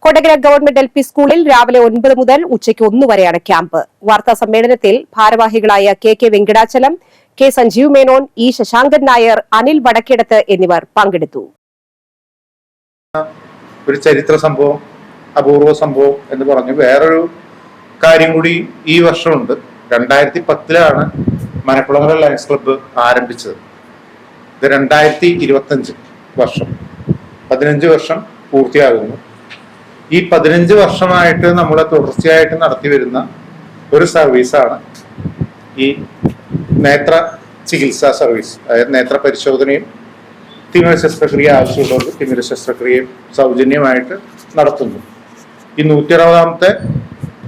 കൊടകര ഗവൺമെന്റ് LP സ്കൂളിൽ രാവിലെ 9 മുതൽ ഉച്ചയ്ക്ക് 1 വരെയാണ് ക്യാമ്പ്. വാർത്താ സമ്മേളനത്തിൽ ഭാരവാഹികളായ KK Venkatachalam, K Sanjeev Menon, E Shashankan Nair, Anil Vadakkedath എന്നിവർ പങ്കെടുത്തു. ഒരു ചരിത്ര സംഭവം, അപൂർവ സംഭവം എന്ന് പറഞ്ഞു വേറൊരു കാര്യം കൂടി ഈ വർഷമുണ്ട്. 2010 മനക്കുളങ്ങര ലയൺസ് ക്ലബ്ബ് ആരംഭിച്ചത്. ഇത് 2025 വർഷം, 15 വർഷം പൂർത്തിയാകുന്നു. ഈ 15 വർഷമായിട്ട് നമ്മൾ തുടർച്ചയായിട്ട് നടത്തി വരുന്ന ഒരു സർവീസാണ് ഈ നേത്ര ചികിത്സാ സർവീസ്. അതായത് നേത്ര പരിശോധനയും തിമിര ശസ്ത്രക്രിയ ആവശ്യമുള്ളവർക്ക് തിമിര ശസ്ത്രക്രിയയും സൗജന്യമായിട്ട് നടത്തുന്നു. ഈ 160ാമത്തെ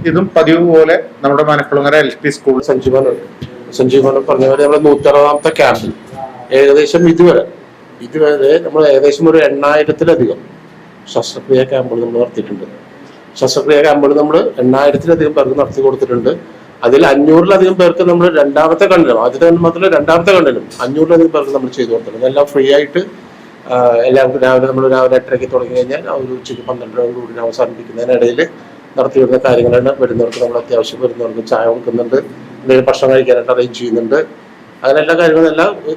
ഇതും പതിവ് പോലെ നമ്മുടെ മനക്കുളങ്ങര LP സ്കൂൾ സഞ്ജീവനം പറഞ്ഞ പോലെ നമ്മുടെ 160ാമത്തെ ക്യാമ്പിൽ ഏകദേശം ഇതുവരെ നമ്മൾ ഏകദേശം ഒരു 8,000-ത്തിലധികം ശസ്ത്രക്രിയ ക്യാമ്പുകൾ നമ്മൾ നടത്തിയിട്ടുണ്ട്. ശസ്ത്രക്രിയ ക്യാമ്പുകൾ നമ്മൾ 8,000-ത്തിലധികം പേർക്ക് നടത്തി കൊടുത്തിട്ടുണ്ട്. അതിൽ 500-ലധികം പേർക്ക് നമ്മൾ രണ്ടാമത്തെ കണ്ണിനും, ആദ്യത്തെ കണ്ണിന് മാത്രമല്ല രണ്ടാമത്തെ കണ്ണിനും 500-ലധികം പേർക്ക് നമ്മൾ ചെയ്തു കൊടുത്തിട്ടുണ്ട്. എല്ലാം ഫ്രീ ആയിട്ട് എല്ലാവർക്കും രാവിലെ 8:30 തുടങ്ങി കഴിഞ്ഞാൽ ഒരു ഉച്ചയ്ക്ക് 12 അവസാനിപ്പിക്കുന്നതിനിടയിൽ നടത്തി വരുന്ന കാര്യങ്ങളാണ്. വരുന്നവർക്ക് നമ്മൾ അത്യാവശ്യം വരുന്നവർക്ക് ചായ കൊടുക്കുന്നുണ്ട്, എന്തെങ്കിലും ഭക്ഷണം കഴിക്കാനായിട്ട് അറേഞ്ച് ചെയ്യുന്നുണ്ട്. അങ്ങനെ എല്ലാ കാര്യങ്ങളും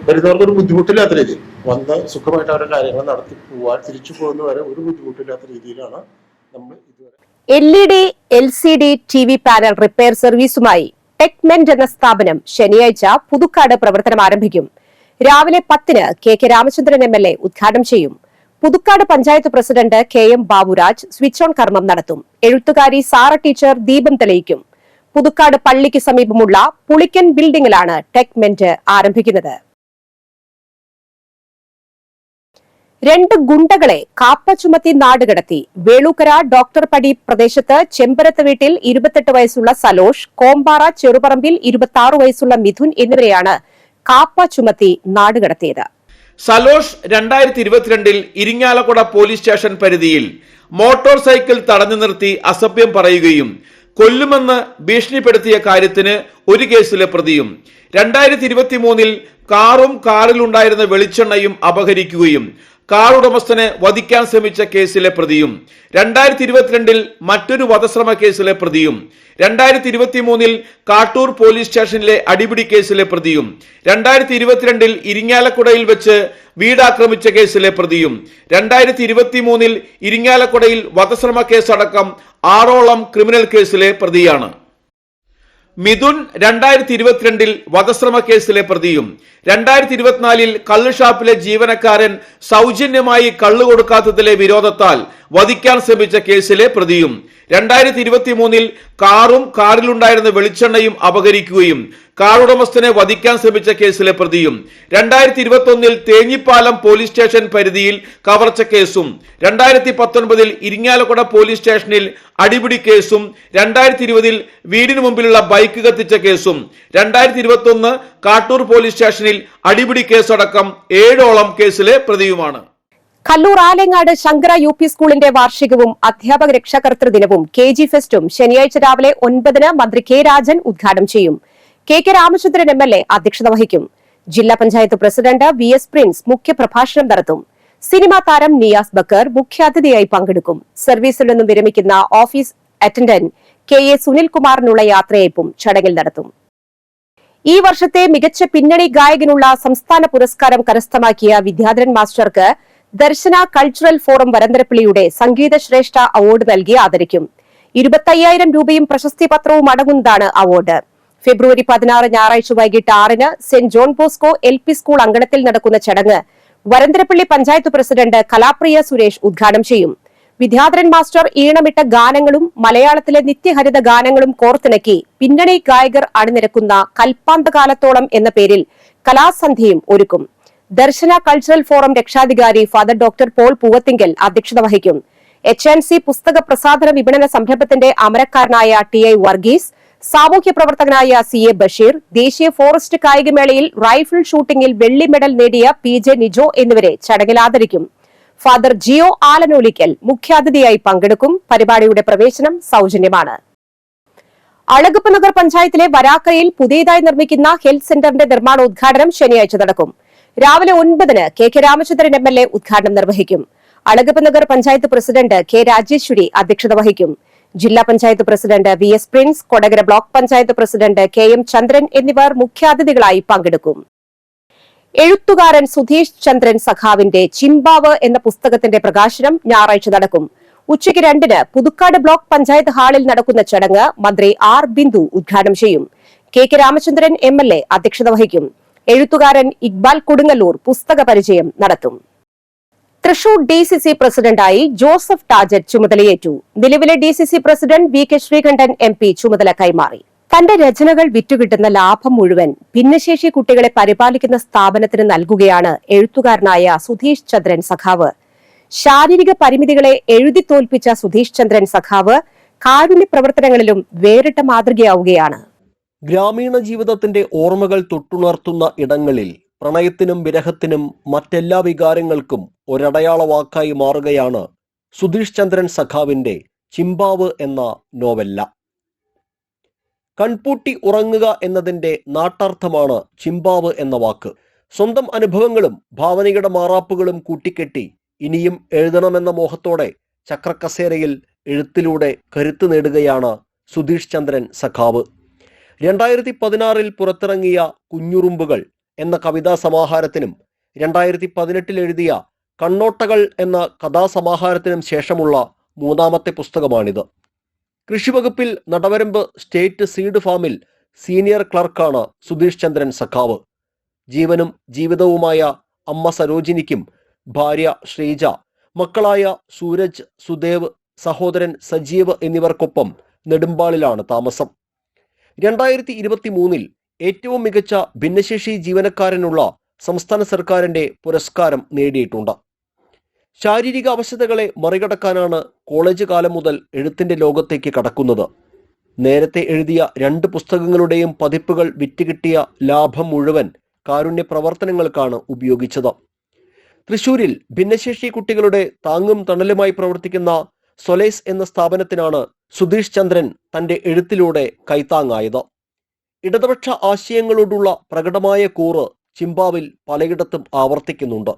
വരുന്നവർക്ക് ഒരു ബുദ്ധിമുട്ടില്ലാത്ത രീതിയിൽ വന്ന് സുഖമായിട്ട് അവരുടെ കാര്യങ്ങൾ നടത്തി പോവാൻ, തിരിച്ചു പോകുന്ന വരെ ഒരു ബുദ്ധിമുട്ടില്ലാത്ത രീതിയിലാണ് നമ്മൾ ഇതുവരെ. LED LCD TV panel repair സർവീസുമായി ടെക്മെന്റ് എന്ന സ്ഥാപനം ശനിയാഴ്ച പുതുക്കാട് പ്രവർത്തനം ആരംഭിക്കും. രാവിലെ 10-ന് KK രാമചന്ദ്രൻ MLA ഉദ്ഘാടനം ചെയ്യും. Puthukkad panchayat president KM Baburaj switch on കർമ്മം നടത്തും. എഴുത്തുകാരി സാറ ടീച്ചർ ദീപം തെളിയിക്കും. പുതുക്കാട് പള്ളിക്ക് സമീപമുള്ള പുളിക്കൻ ബിൽഡിംഗിലാണ് ടെക്മെന്റ് ആരംഭിക്കുന്നത്. 2 ഗുണ്ടകളെ കാപ്പ ചുമത്തി നാടുകടത്തി. വേളൂക്കര ഡോക്ടർ പടി പ്രദേശത്ത് ചെമ്പരത്ത് വീട്ടിൽ 28 വയസ്സുള്ള സലോഷ്, കോമ്പാറ ചെറുപറമ്പിൽ 26 വയസ്സുള്ള മിഥുൻ എന്നിവരെയാണ് കാപ്പ ചുമത്തി നാടുകടത്തിയത്. സലോഷ് 2022 ഇരിങ്ങാലക്കുട പോലീസ് സ്റ്റേഷൻ പരിധിയിൽ മോട്ടോർ സൈക്കിൾ തടഞ്ഞു നിർത്തി അസഭ്യം പറയുകയും കൊല്ലുമെന്ന് ഭീഷണിപ്പെടുത്തിയ കാര്യത്തിന് ഒരു കേസിലെ പ്രതിയും 2023 കാറും കാറിലുണ്ടായിരുന്ന വെളിച്ചെണ്ണയും അപഹരിക്കുകയും കാർ ഉടമസ്ഥനെ വധിക്കാൻ ശ്രമിച്ച കേസിലെ പ്രതിയും 2022 മറ്റൊരു വധശ്രമ കേസിലെ പ്രതിയും 2023 കാട്ടൂർ പോലീസ് സ്റ്റേഷനിലെ അടിപിടി കേസിലെ പ്രതിയും 2022 ഇരിങ്ങാലക്കുടയിൽ വെച്ച് വീടാക്രമിച്ച കേസിലെ പ്രതിയും 2023 ഇരിങ്ങാലക്കുടയിൽ വധശ്രമ കേസടക്കം 6ഓളം ക്രിമിനൽ കേസിലെ പ്രതിയാണ്. മിഥുൻ 2022 വധശ്രമ കേസിലെ പ്രതിയും 2024 കള്ളുഷാപ്പിലെ ജീവനക്കാരൻ സൗജന്യമായി കള്ളു കൊടുക്കാത്തതിലെ വിരോധത്താൽ വധിക്കാൻ ശ്രമിച്ച കേസിലെ പ്രതിയും 2023 കാറും കാറിലുണ്ടായിരുന്ന വെളിച്ചെണ്ണയും അപഹരിക്കുകയും കാർ ഉടമസ്ഥനെ വധിക്കാൻ ശ്രമിച്ച കേസിലെ പ്രതിയും 2021 തേഞ്ഞിപ്പാലം പോലീസ് സ്റ്റേഷൻ പരിധിയിൽ കവർച്ച കേസും 2019 ഇരിങ്ങാലക്കുട പോലീസ് സ്റ്റേഷനിൽ അടിപിടി കേസും 2020 വീടിന് മുമ്പിലുള്ള ബൈക്ക് കത്തിച്ച കേസും 2021 കാട്ടൂർ പോലീസ് സ്റ്റേഷനിൽ അടിപിടി കേസടക്കം 7ഓളം കേസിലെ പ്രതിയുമാണ്. കല്ലൂർ ആലങ്ങാട് ശങ്കര UP സ്കൂളിന്റെ വാർഷികവും അധ്യാപക രക്ഷാകർതൃ ദിനവും KG ഫെസ്റ്റും ശനിയാഴ്ച രാവിലെ 9-ന് മന്ത്രി K രാജൻ ഉദ്ഘാടനം ചെയ്യും. KK രാമചന്ദ്രൻ MLA അധ്യക്ഷത വഹിക്കും. ജില്ലാ പഞ്ചായത്ത് പ്രസിഡന്റ് VS പ്രിൻസ് മുഖ്യപ്രഭാഷണം നടത്തും. സിനിമാ താരം നിയാസ് ബക്കർ മുഖ്യാതിഥിയായി പങ്കെടുക്കും. സർവീസിൽ നിന്നും വിരമിക്കുന്ന ഓഫീസ് അറ്റൻഡന്റ് KA സുനിൽകുമാറിനുള്ള യാത്രയയപ്പും ചടങ്ങിൽ നടത്തും. ഈ വർഷത്തെ മികച്ച പിന്നണി ഗായകനുള്ള സംസ്ഥാന പുരസ്കാരം കരസ്ഥമാക്കിയ വിദ്യാധരൻ മാസ്റ്റർക്ക് ദർശന കൾച്ചറൽ ഫോറം വരന്തരപ്പിള്ളിയുടെ സംഗീത ശ്രേഷ്ഠ അവാർഡ് നൽകി ആദരിക്കും. 25,000 രൂപയും പ്രശസ്തി പത്രവും അടങ്ങുന്നതാണ് അവാർഡ്. ഫെബ്രുവരി 16 ഞായറാഴ്ച വൈകിട്ട് 6-ന് Saint John Bosco LP school അങ്കണത്തിൽ നടക്കുന്ന ചടങ്ങ് വരന്തരപ്പിള്ളി പഞ്ചായത്ത് പ്രസിഡന്റ് കലാപ്രിയ സുരേഷ് ഉദ്ഘാടനം ചെയ്യും. വിദ്യാധരൻ മാസ്റ്റർ ഈണമിട്ട ഗാനങ്ങളും മലയാളത്തിലെ നിത്യഹരിത ഗാനങ്ങളും കോർത്തിണക്കി പിന്നണി ഗായകർ അണിനിരക്കുന്ന കൽപ്പാന്തകാലത്തോളം എന്ന പേരിൽ കലാസന്ധ്യയും ഒരുക്കും. ദർശന കൾച്ചറൽ ഫോറം രക്ഷാധികാരി ഫാദർ ഡോക്ടർ പോൾ പൂവത്തിങ്കൽ അധ്യക്ഷത വഹിക്കും. HNC പുസ്തക പ്രസാധന വിപണന സംരംഭത്തിന്റെ അമരക്കാരനായ TI വർഗീസ്, സാമൂഹ്യ പ്രവർത്തകനായ CA ബഷീർ, ദേശീയ ഫോറസ്റ്റ് കായികമേളയിൽ റൈഫിൾ ഷൂട്ടിംഗിൽ വെള്ളി മെഡൽ നേടിയ PJ നിജോ എന്നിവരെ ചടങ്ങിൽ ആദരിക്കും. ഫാദർ ജിയോ ആലനോലിക്കൽ മുഖ്യാതിഥിയായി പങ്കെടുക്കും. പരിപാടിയുടെ പ്രവേശനം സൗജന്യമാണ്. അളഗപ്പ നഗർ പഞ്ചായത്തിലെ വരാക്കരയിൽ പുതിയതായി നിർമ്മിക്കുന്ന ഹെൽത്ത് സെന്ററിന്റെ നിർമ്മാണോദ്ഘാടനം ശനിയാഴ്ച നടക്കും. രാവിലെ 9-ന് കെ രാമചന്ദ്രൻ MLA ഉദ്ഘാടനം നിർവഹിക്കും. അളഗപ്പ നഗർ പഞ്ചായത്ത് പ്രസിഡന്റ് കെ രാജേശ്വരി അധ്യക്ഷത വഹിക്കും. ജില്ലാ panchayat president VS Prince, Kodakara block panchayat president KM ചന്ദ്രൻ എന്നിവർ മുഖ്യാതിഥികളായി പങ്കെടുക്കും. എഴുത്തുകാരൻ സുധീഷ് ചന്ദ്രൻ സഖാവിന്റെ ചിമ്പാവ് എന്ന പുസ്തകത്തിന്റെ പ്രകാശനം ഞായറാഴ്ച നടക്കും. ഉച്ചയ്ക്ക് 2-ന് പുതുക്കാട് ബ്ലോക്ക് പഞ്ചായത്ത് ഹാളിൽ നടക്കുന്ന ചടങ്ങ് മന്ത്രി R ബിന്ദു ഉദ്ഘാടനം ചെയ്യും. കെ രാമചന്ദ്രൻ MLA അധ്യക്ഷത വഹിക്കും. എഴുത്തുകാരൻ ഇക്ബാൽ കൊടുങ്ങല്ലൂർ പുസ്തക പരിചയം നടത്തും. തൃശൂർ DCC പ്രസിഡന്റായി ജോസഫ് ടാജറ്റ് ചുമതലയേറ്റു. നിലവിലെ DCC president VK Sreekandan MP ചുമതല കൈമാറി. തന്റെ രചനകൾ വിറ്റുകിട്ടുന്ന ലാഭം മുഴുവൻ ഭിന്നശേഷി കുട്ടികളെ പരിപാലിക്കുന്ന സ്ഥാപനത്തിന് നൽകുകയാണ് എഴുത്തുകാരനായ സുധീഷ് ചന്ദ്രൻ സഖാവ്. ശാരീരിക പരിമിതികളെ എഴുതി തോൽപ്പിച്ച സുധീഷ് ചന്ദ്രൻ സഖാവ് കാരുണ്യ പ്രവർത്തനങ്ങളിലും വേറിട്ട മാതൃകയാവുകയാണ്. ഗ്രാമീണ ജീവിതത്തിന്റെ ഓർമ്മകൾ തൊട്ടുണർത്തുന്ന ഇടങ്ങളിൽ പ്രണയത്തിനും വിരഹത്തിനും മറ്റെല്ലാ വികാരങ്ങൾക്കും ഒരടയാള വാക്കായി മാറുകയാണ് സുധീഷ് ചന്ദ്രൻ സഖാവിന്റെ ചിമ്പാവ് എന്ന നോവല്ല. കൺപൂട്ടി ഉറങ്ങുക എന്നതിന്റെ നാട്ടാർത്ഥമാണ് ചിമ്പാവ് എന്ന വാക്ക്. സ്വന്തം അനുഭവങ്ങളും ഭാവനയുടെ മാറാപ്പുകളും കൂട്ടിക്കെട്ടി ഇനിയും എഴുതണമെന്ന മോഹത്തോടെ ചക്രക്കസേരയിൽ എഴുത്തിലൂടെ കരുത്ത് നേടുകയാണ് സുധീഷ് ചന്ദ്രൻ സഖാവ്. 2016 പുറത്തിറങ്ങിയ കുഞ്ഞുറുമ്പുകൾ എന്ന കവിതാ സമാഹാരത്തിനും 2018 എഴുതിയ കണ്ണോട്ടകൾ എന്ന കഥാസമാഹാരത്തിനും ശേഷമുള്ള 3ാമത്തെ പുസ്തകമാണിത്. കൃഷിവകുപ്പിൽ നടവരമ്പ് സ്റ്റേറ്റ് സീഡ് ഫാമിൽ സീനിയർ ക്ലർക്കാണ് സുധീഷ് ചന്ദ്രൻ സഖാവ്. ജീവനും ജീവിതവുമായ അമ്മ സരോജിനിക്കും ഭാര്യ ശ്രീജ, മക്കളായ സൂരജ്, സുദേവ്, സഹോദരൻ സജീവ് എന്നിവർക്കൊപ്പം നെടുമ്പാളിലാണ് താമസം. 2023 ഏറ്റവും മികച്ച ഭിന്നശേഷി ജീവനക്കാരനുള്ള സംസ്ഥാന സർക്കാരിന്റെ പുരസ്കാരം നേടിയിട്ടുണ്ട്. ശാരീരിക അവശതകളെ മറികടക്കാനാണ് കോളേജ് കാലം മുതൽ എഴുത്തിന്റെ ലോകത്തേക്ക് കടക്കുന്നത്. നേരത്തെ എഴുതിയ 2 പുസ്തകങ്ങളുടെയും പതിപ്പുകൾ വിറ്റുകിട്ടിയ ലാഭം മുഴുവൻ കാരുണ്യ പ്രവർത്തനങ്ങൾക്കാണ് ഉപയോഗിച്ചത്. തൃശൂരിൽ ഭിന്നശേഷി കുട്ടികളുടെ താങ്ങും തണലുമായി പ്രവർത്തിക്കുന്ന സൊലേസ് എന്ന സ്ഥാപനത്തിനാണ് സുധീഷ് ചന്ദ്രൻ തന്റെ എഴുത്തിലൂടെ കൈത്താങ്ങായത്. ഇടതുപക്ഷ ആശയങ്ങളോടുള്ള പ്രകടമായ കൂറ് ചിമ്പാവിൽ പലയിടത്തും ആവർത്തിക്കുന്നുണ്ട്.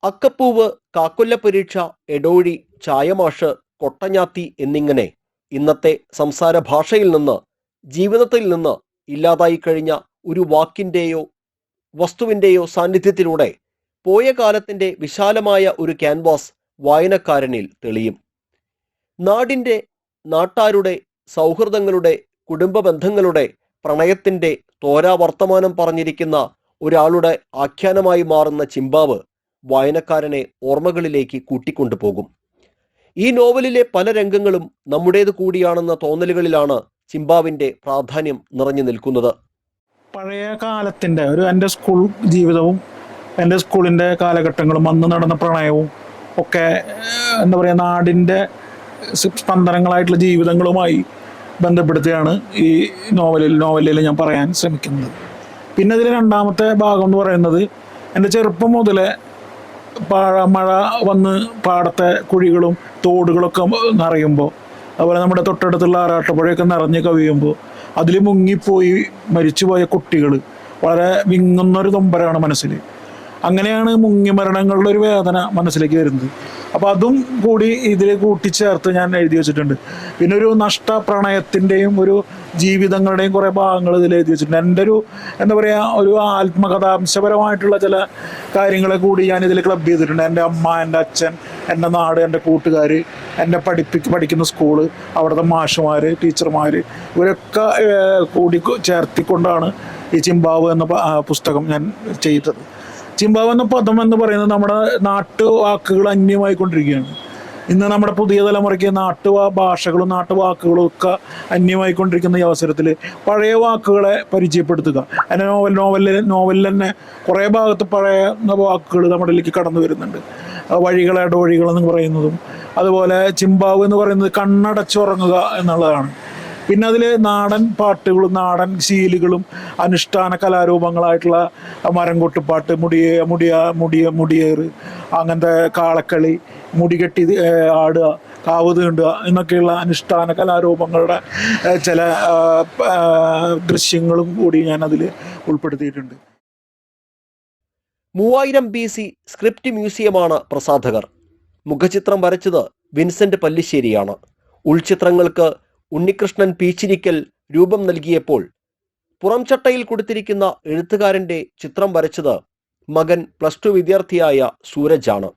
അക്കപ്പൂവ്, കാക്കൊല്ല പരീക്ഷ, എടോഴി, ചായമാഷ്, കൊട്ടഞ്ഞാത്തി എന്നിങ്ങനെ ഇന്നത്തെ സംസാര ഭാഷയിൽ നിന്ന്, ജീവിതത്തിൽ നിന്ന് ഇല്ലാതായി കഴിഞ്ഞ ഒരു വാക്കിന്റെയോ വസ്തുവിന്റെയോ സാന്നിധ്യത്തിലൂടെ പോയ കാലത്തിന്റെ വിശാലമായ ഒരു ക്യാൻവാസ് വായനക്കാരനിൽ തെളിയും. നാടിന്റെ, നാട്ടാരുടെ, സൗഹൃദങ്ങളുടെ, കുടുംബ ബന്ധങ്ങളുടെ, പ്രണയത്തിന്റെ തോരാ വർത്തമാനം പറഞ്ഞിരിക്കുന്ന ഒരാളുടെ ആഖ്യാനമായി മാറുന്ന ചിമ്പാവ് വായനക്കാരനെ ഓർമ്മകളിലേക്ക് കൂട്ടിക്കൊണ്ടുപോകും. ഈ നോവലിലെ പല രംഗങ്ങളും നമ്മുടേത് കൂടിയാണെന്ന തോന്നലുകളിലാണ് ചിമ്പാവിന്റെ പ്രാധാന്യം നിറഞ്ഞു നിൽക്കുന്നത്. പഴയ കാലത്തിൻ്റെ എൻ്റെ സ്കൂൾ ജീവിതവും എൻ്റെ സ്കൂളിൻ്റെ കാലഘട്ടങ്ങളും അന്ന് നടന്ന പ്രണയവും ഒക്കെ എന്താ പറയുക, നാടിൻ്റെ സ്പന്ദനങ്ങളായിട്ടുള്ള ജീവിതങ്ങളുമായി ബന്ധപ്പെടുത്തിയാണ് ഈ നോവലിൽ ഞാൻ പറയാൻ ശ്രമിക്കുന്നത്. പിന്നെ ഇതിൽ 2ാമത്തെ ഭാഗം എന്ന് പറയുന്നത് എൻ്റെ ചെറുപ്പം മുതലേ മഴ വന്ന് പാടത്തെ കുഴികളും തോടുകളൊക്കെ നിറയുമ്പോൾ, അതുപോലെ നമ്മുടെ തൊട്ടടുത്തുള്ള ആറാട്ടുപുഴയൊക്കെ നിറഞ്ഞ് കവിയുമ്പോൾ അതിൽ മുങ്ങിപ്പോയി മരിച്ചുപോയ കുട്ടികൾ വളരെ വിങ്ങുന്നൊരു നൊമ്പരാണ് മനസ്സിൽ. അങ്ങനെയാണ് മുങ്ങിമരണങ്ങളുടെ ഒരു വേദന മനസ്സിലേക്ക് വരുന്നത്. അപ്പോൾ അതും കൂടി ഇതിൽ കൂട്ടിച്ചേർത്ത് ഞാൻ എഴുതി വെച്ചിട്ടുണ്ട്. പിന്നെ ഒരു പ്രണയത്തിൻ്റെയും ഒരു ജീവിതങ്ങളുടെയും കുറേ ഭാഗങ്ങൾ ഇതിൽ എഴുതി വെച്ചിട്ടുണ്ട്. എൻ്റെ ഒരു എന്താ പറയുക, ഒരു ആത്മകഥാംശപരമായിട്ടുള്ള ചില കാര്യങ്ങളെ കൂടി ഞാൻ ഇതിൽ ക്ലബ് ചെയ്തിട്ടുണ്ട്. എൻ്റെ അമ്മ, എൻ്റെ അച്ഛൻ, എൻ്റെ നാട്, എൻ്റെ കൂട്ടുകാർ, എൻ്റെ പഠിക്കുന്ന സ്കൂള്, അവിടുത്തെ മാഷുമാർ, ടീച്ചർമാർ, ഇവരൊക്കെ കൂടി ചേർത്തിക്കൊണ്ടാണ് ഈ ചിമ്പാവ് എന്ന പുസ്തകം ഞാൻ ചെയ്തത്. ചിമ്പാവ് എന്ന പദം എന്ന് പറയുന്നത് നമ്മുടെ നാട്ടുവാക്കുകൾ അന്യമായിക്കൊണ്ടിരിക്കുകയാണ്. ഇന്ന് നമ്മുടെ പുതിയ തലമുറയ്ക്ക് ഭാഷകളും നാട്ടുവാക്കുകളും ഒക്കെ അന്യമായിക്കൊണ്ടിരിക്കുന്ന ഈ അവസരത്തിൽ പഴയ വാക്കുകളെ പരിചയപ്പെടുത്തുക. അതിൻ്റെ നോവലിൽ തന്നെ കുറേ ഭാഗത്ത് പഴയ വാക്കുകൾ നമ്മുടെ ഇതിലേക്ക് കടന്നു വരുന്നുണ്ട്. വഴികളെന്ന് പറയുന്നതും, അതുപോലെ ചിമ്പാവ് എന്ന് പറയുന്നത് കണ്ണടച്ചുറങ്ങുക എന്നുള്ളതാണ്. പിന്നെ അതിൽ നാടൻ പാട്ടുകളും നാടൻ ശീലുകളും അനുഷ്ഠാന കലാരൂപങ്ങളായിട്ടുള്ള മരംകൊട്ടുപാട്ട്, മുടിയേറ്, അങ്ങനത്തെ കാളക്കളി, മുടികെട്ടി ആടുക, കാവ് തീണ്ടുക എന്നൊക്കെയുള്ള അനുഷ്ഠാന കലാരൂപങ്ങളുടെ ചില ദൃശ്യങ്ങളും കൂടി ഞാൻ അതിൽ ഉൾപ്പെടുത്തിയിട്ടുണ്ട്. 3000 BC സ്ക്രിപ്റ്റ് മ്യൂസിയമാണ് പ്രസാധകർ. മുഖചിത്രം വരച്ചത് വിൻസെന്റ് പല്ലിശ്ശേരിയാണ്. ഉൾചിത്രങ്ങൾക്ക് ഉണ്ണികൃഷ്ണൻ പീച്ചിരിക്കൽ രൂപം നൽകിയപ്പോൾ പുറംചട്ടയിൽ കൊടുത്തിരിക്കുന്ന എഴുത്തുകാരന്റെ ചിത്രം വരച്ചത് മകൻ +2 വിദ്യാർത്ഥിയായ സൂരജാണ്.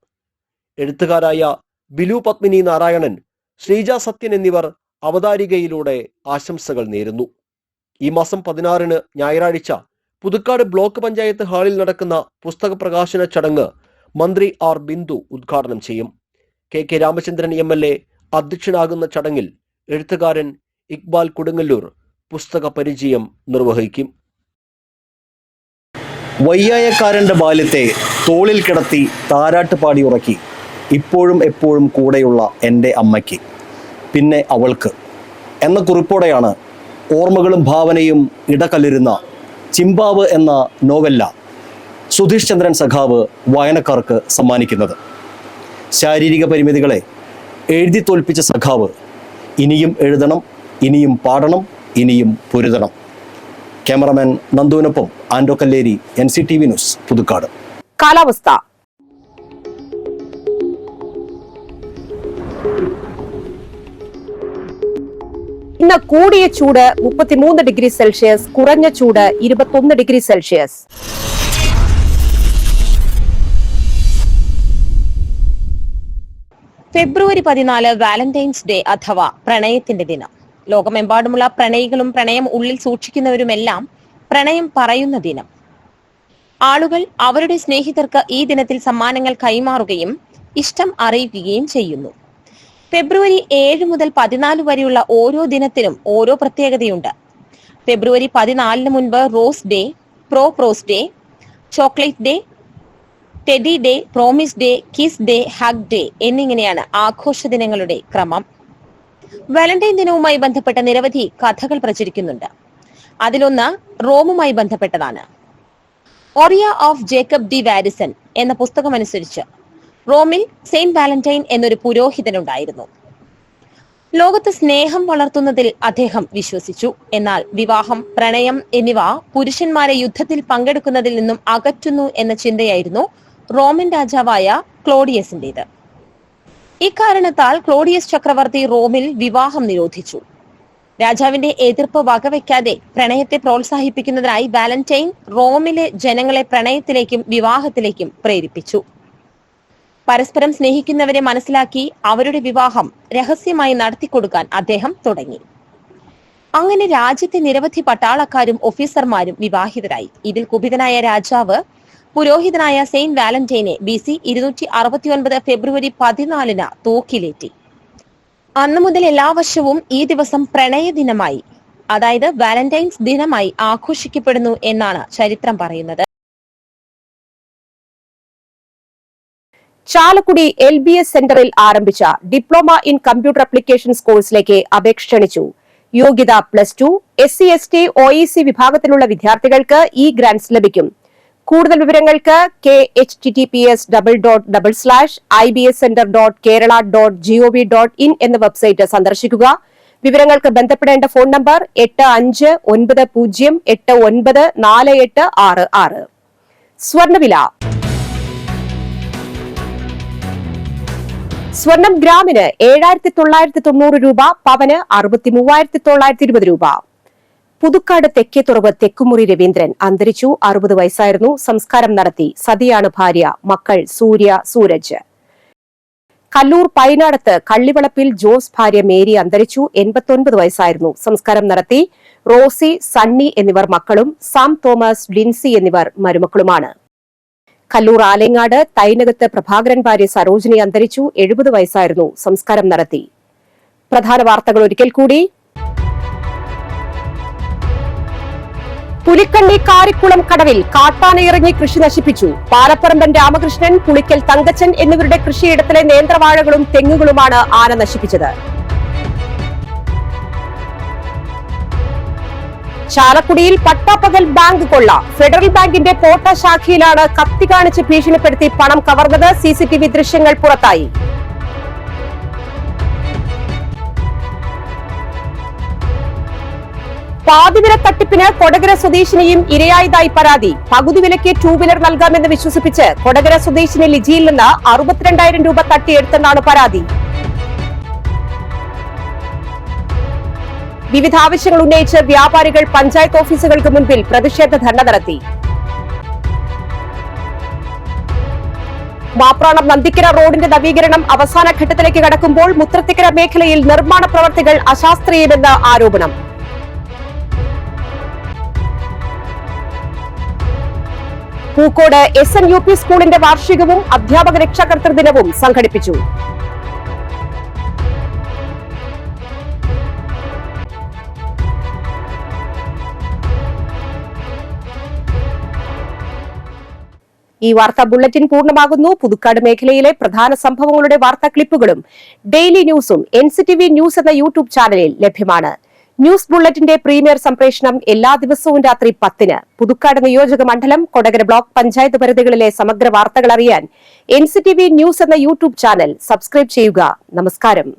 എഴുത്തുകാരായ ബിലു പത്മിനി നാരായണൻ, ശ്രീജ സത്യൻ എന്നിവർ അവതാരികയിലൂടെ ആശംസകൾ നേരുന്നു. ഈ മാസം 16 ഞായറാഴ്ച പുതുക്കാട് ബ്ലോക്ക് പഞ്ചായത്ത് ഹാളിൽ നടക്കുന്ന പുസ്തക പ്രകാശന ചടങ്ങ് മന്ത്രി ആർ ബിന്ദു ഉദ്ഘാടനം ചെയ്യും. KK രാമചന്ദ്രൻ MLA അധ്യക്ഷനാകുന്ന ചടങ്ങിൽ എഴുത്തുകാരൻ ഇക്ബാൽ കൊടുങ്ങല്ലൂർ പുസ്തക പരിചയം നിർവഹിക്കും. വയ്യായക്കാരന്റെ ബാല്യത്തെ തോളിൽ കിടത്തി താരാട്ട് പാടി ഉറക്കി ഇപ്പോഴും എപ്പോഴും കൂടെയുള്ള എൻ്റെ അമ്മയ്ക്ക്, പിന്നെ അവൾക്ക് എന്ന കുറിപ്പോടെയാണ് ഓർമ്മകളും ഭാവനയും ഇടകലരുന്ന ചിമ്പാവ് എന്ന നോവല്ല സുധീഷ് ചന്ദ്രൻ സഖാവ് വായനക്കാർക്ക് സമ്മാനിക്കുന്നത്. ശാരീരിക പരിമിതികളെ എഴുതി തോൽപ്പിച്ച സഖാവ് ഇനിയും എഴുതണം, ഇനിയും പാടണം, ഇനിയും പൊരുതണം. Cameraman നന്ദുവിനൊപ്പം Ando Kalleri, NCTV news, Puthukkad. കാലാവസ്ഥ. ഇന്ന് കൂടിയ ചൂട് 33 ഡിഗ്രി സെൽഷ്യസ്, കുറഞ്ഞ ചൂട് 21 ഡിഗ്രി സെൽഷ്യസ്. ഫെബ്രുവരി 14 വാലന്റൈൻസ് ഡേ അഥവാ പ്രണയത്തിന്റെ ദിനം. ലോകമെമ്പാടുമുള്ള പ്രണയികളും പ്രണയം ഉള്ളിൽ സൂക്ഷിക്കുന്നവരുമെല്ലാം പ്രണയം പറയുന്ന ദിനം. ആളുകൾ അവരുടെ സ്നേഹിതർക്ക് ഈ ദിനത്തിൽ സമ്മാനങ്ങൾ കൈമാറുകയും ഇഷ്ടം അറിയിക്കുകയും ചെയ്യുന്നു. ഫെബ്രുവരി 7 മുതൽ 14 വരെയുള്ള ഓരോ ദിനത്തിനും ഓരോ പ്രത്യേകതയുണ്ട്. ഫെബ്രുവരി 14 മുൻപ് rose day, propose day, chocolate day, teddy day, promise day, kiss day, hug day എന്നിങ്ങനെയാണ് ആഘോഷ ദിനങ്ങളുടെ ക്രമം. വാലന്റൈൻ ദിനവുമായി ബന്ധപ്പെട്ട നിരവധി കഥകൾ പ്രചരിക്കുന്നുണ്ട്. അതിലൊന്ന് റോമുമായി ബന്ധപ്പെട്ടതാണ്. ഓറിയ ഓഫ് ജേക്കബ് ഡി വാരിസൺ എന്ന പുസ്തകമനുസരിച്ച് റോമിൽ സെയിന്റ് വാലന്റൈൻ എന്നൊരു പുരോഹിതനുണ്ടായിരുന്നു. ലോകത്ത് സ്നേഹം വളർത്തുന്നതിൽ അദ്ദേഹം വിശ്വസിച്ചു. എന്നാൽ വിവാഹം, പ്രണയം എന്നിവ പുരുഷന്മാരെ യുദ്ധത്തിൽ പങ്കെടുക്കുന്നതിൽ നിന്നും അകറ്റുന്നു എന്ന ചിന്തയായിരുന്നു റോമൻ രാജാവായ ക്ലോഡിയസിന്റേത്. ഇക്കാരണത്താൽ ക്ലോഡിയസ് ചക്രവർത്തി റോമിൽ വിവാഹം നിരോധിച്ചു. രാജാവിന്റെ എതിർപ്പ് വകവയ്ക്കാതെ പ്രണയത്തെ പ്രോത്സാഹിപ്പിക്കുന്നതിനായി വാലന്റൈൻ റോമിലെ ജനങ്ങളെ പ്രണയത്തിലേക്കും വിവാഹത്തിലേക്കും പ്രേരിപ്പിച്ചു. പരസ്പരം സ്നേഹിക്കുന്നവരെ മനസ്സിലാക്കി അവരുടെ വിവാഹം രഹസ്യമായി നടത്തിക്കൊടുക്കാൻ അദ്ദേഹം തുടങ്ങി. അങ്ങനെ രാജ്യത്തെ നിരവധി പട്ടാളക്കാരും ഓഫീസർമാരും വിവാഹിതരായി. ഇതിൽ കുപിതനായ രാജാവ് പുരോഹിതനായ സെയിന്റ് വാലന്റൈനെ BC 269 ഫെബ്രുവരി 14 തൂക്കിലേറ്റി. അന്നു മുതൽ എല്ലാ വർഷവും ഈ ദിവസം പ്രണയ ദിനമായി, അതായത് വാലന്റൈൻസ് ദിനമായി ആഘോഷിക്കപ്പെടുന്നു എന്നാണ് ചരിത്രം പറയുന്നത്. ചാലക്കുടി LBS സെന്ററിൽ ആരംഭിച്ച ഡിപ്ലോമ ഇൻ കമ്പ്യൂട്ടർ അപ്ലിക്കേഷൻസ് കോഴ്സിലേക്ക് അപേക്ഷ ക്ഷണിച്ചു. യോഗ്യത +2, SC ST OEC വിഭാഗത്തിലുള്ള വിദ്യാർത്ഥികൾക്ക് ഈ ഗ്രാന്റ്സ് ലഭിക്കും. കൂടുതൽ വിവരങ്ങൾക്ക് KHTTPS://ibscenter.kerala.gov.in എന്ന വെബ്സൈറ്റ് സന്ദർശിക്കുക. വിവരങ്ങൾക്ക് ബന്ധപ്പെടേണ്ട ഫോൺ നമ്പർ 8590894866. സ്വർണ്ണവില. സ്വർണം ഗ്രാമിന് 7990 രൂപ, പവന് 63,920 രൂപ. പുതുക്കാട് തെക്കേത്തുറവ് തെക്കുമുറി രവീന്ദ്രൻ അന്തരിച്ചു. 60 വയസ്സായിരുന്നു. സംസ്കാരം നടത്തി. സതിയാണ് ഭാര്യ. മക്കൾ സൂര്യ, സൂരജ്. കല്ലൂർ പൈനാടത്ത് കള്ളിവളപ്പിൽ ജോസ് ഭാര്യ മേരി അന്തരിച്ചു. 89 വയസ്സായിരുന്നു. സംസ്കാരം നടത്തി. റോസി, സണ്ണി എന്നിവർ മക്കളും സാം തോമസ്, ലിൻസി എന്നിവർ മരുമക്കളുമാണ്. കല്ലൂർ ആലങ്ങാട് തൈനകത്ത് പ്രഭാകരൻ ഭാര്യ സരോജിനി അന്തരിച്ചു. 70 വയസ്സായിരുന്നു. സംസ്കാരം നടത്തി. പ്രധാന വാർത്തകൾ ഒരിക്കൽ കൂടി. പുലിക്കണ്ണി കാരിക്കുളം കടവിൽ കാട്ടാനയിറങ്ങി കൃഷി നശിപ്പിച്ചു. പാലപ്പറമ്പൻ രാമകൃഷ്ണൻ, പുളിക്കൽ തങ്കച്ചൻ എന്നിവരുടെ കൃഷിയിടത്തിലെ നേന്ത്രവാഴകളും തെങ്ങുകളുമാണ് ആന നശിപ്പിച്ചത്. ചാലക്കുടിയിൽ പട്ടാപ്പകൽ ബാങ്ക് കൊള്ള. ഫെഡറൽ ബാങ്കിന്റെ പോട്ട ശാഖയിലാണ് കത്തി കാണിച്ച് ഭീഷണിപ്പെടുത്തി പണം കവർന്നത്. CCTV ദൃശ്യങ്ങൾ പുറത്തായി. പാതിവില തട്ടിപ്പിന് കൊടകര സ്വദേശിനിയും ഇരയായതായി പരാതി. പകുതി വിലയ്ക്ക് 2 വീലർ നൽകാമെന്ന് വിശ്വസിപ്പിച്ച് കൊടകര സ്വദേശിനി ലിജിയിൽ നിന്ന് 62,000 രൂപ തട്ടിയെടുത്തെന്നാണ് പരാതി. വിവിധ ആവശ്യങ്ങൾ ഉന്നയിച്ച് വ്യാപാരികൾ പഞ്ചായത്ത് ഓഫീസുകൾക്ക് മുൻപിൽ പ്രതിഷേധ ധർണ നടത്തി. മാപ്രാണം നന്ദിക്കര റോഡിന്റെ നവീകരണം അവസാന ഘട്ടത്തിലേക്ക് കടക്കുമ്പോൾ മുത്രത്തിക്കര മേഖലയിൽ നിർമ്മാണ പ്രവർത്തികൾ അശാസ്ത്രീയമെന്ന് ആരോപണം. പൂക്കോട് SNUP സ്കൂളിന്റെ വാർഷികവും അധ്യാപക രക്ഷാകർതൃ ദിനവും സംഘടിപ്പിച്ചു. ഈ വാർത്താ ബുള്ളറ്റിൻ പൂർണ്ണമാകുന്നു. പുതുക്കാട് മേഖലയിലെ പ്രധാന സംഭവങ്ങളുടെ വാർത്താ ക്ലിപ്പുകളും ഡെയിലി ന്യൂസും NCTV ന്യൂസ് എന്ന യൂട്യൂബ് ചാനലിൽ ലഭ്യമാണ്. ന്യൂസ് ബുള്ളറ്റിന്റെ പ്രീമിയർ സംപ്രേഷണം എല്ലാ ദിവസവും രാത്രി 10-ന്. പുതുക്കാട് നിയോജക മണ്ഡലം, കൊടകര ബ്ലോക്ക് പഞ്ചായത്ത് പരിധികളിലെ സമഗ്ര വാർത്തകൾ അറിയാൻ NCTV ന്യൂസ് എന്ന യൂട്യൂബ് ചാനൽ സബ്സ്ക്രൈബ് ചെയ്യുക. നമസ്കാരം.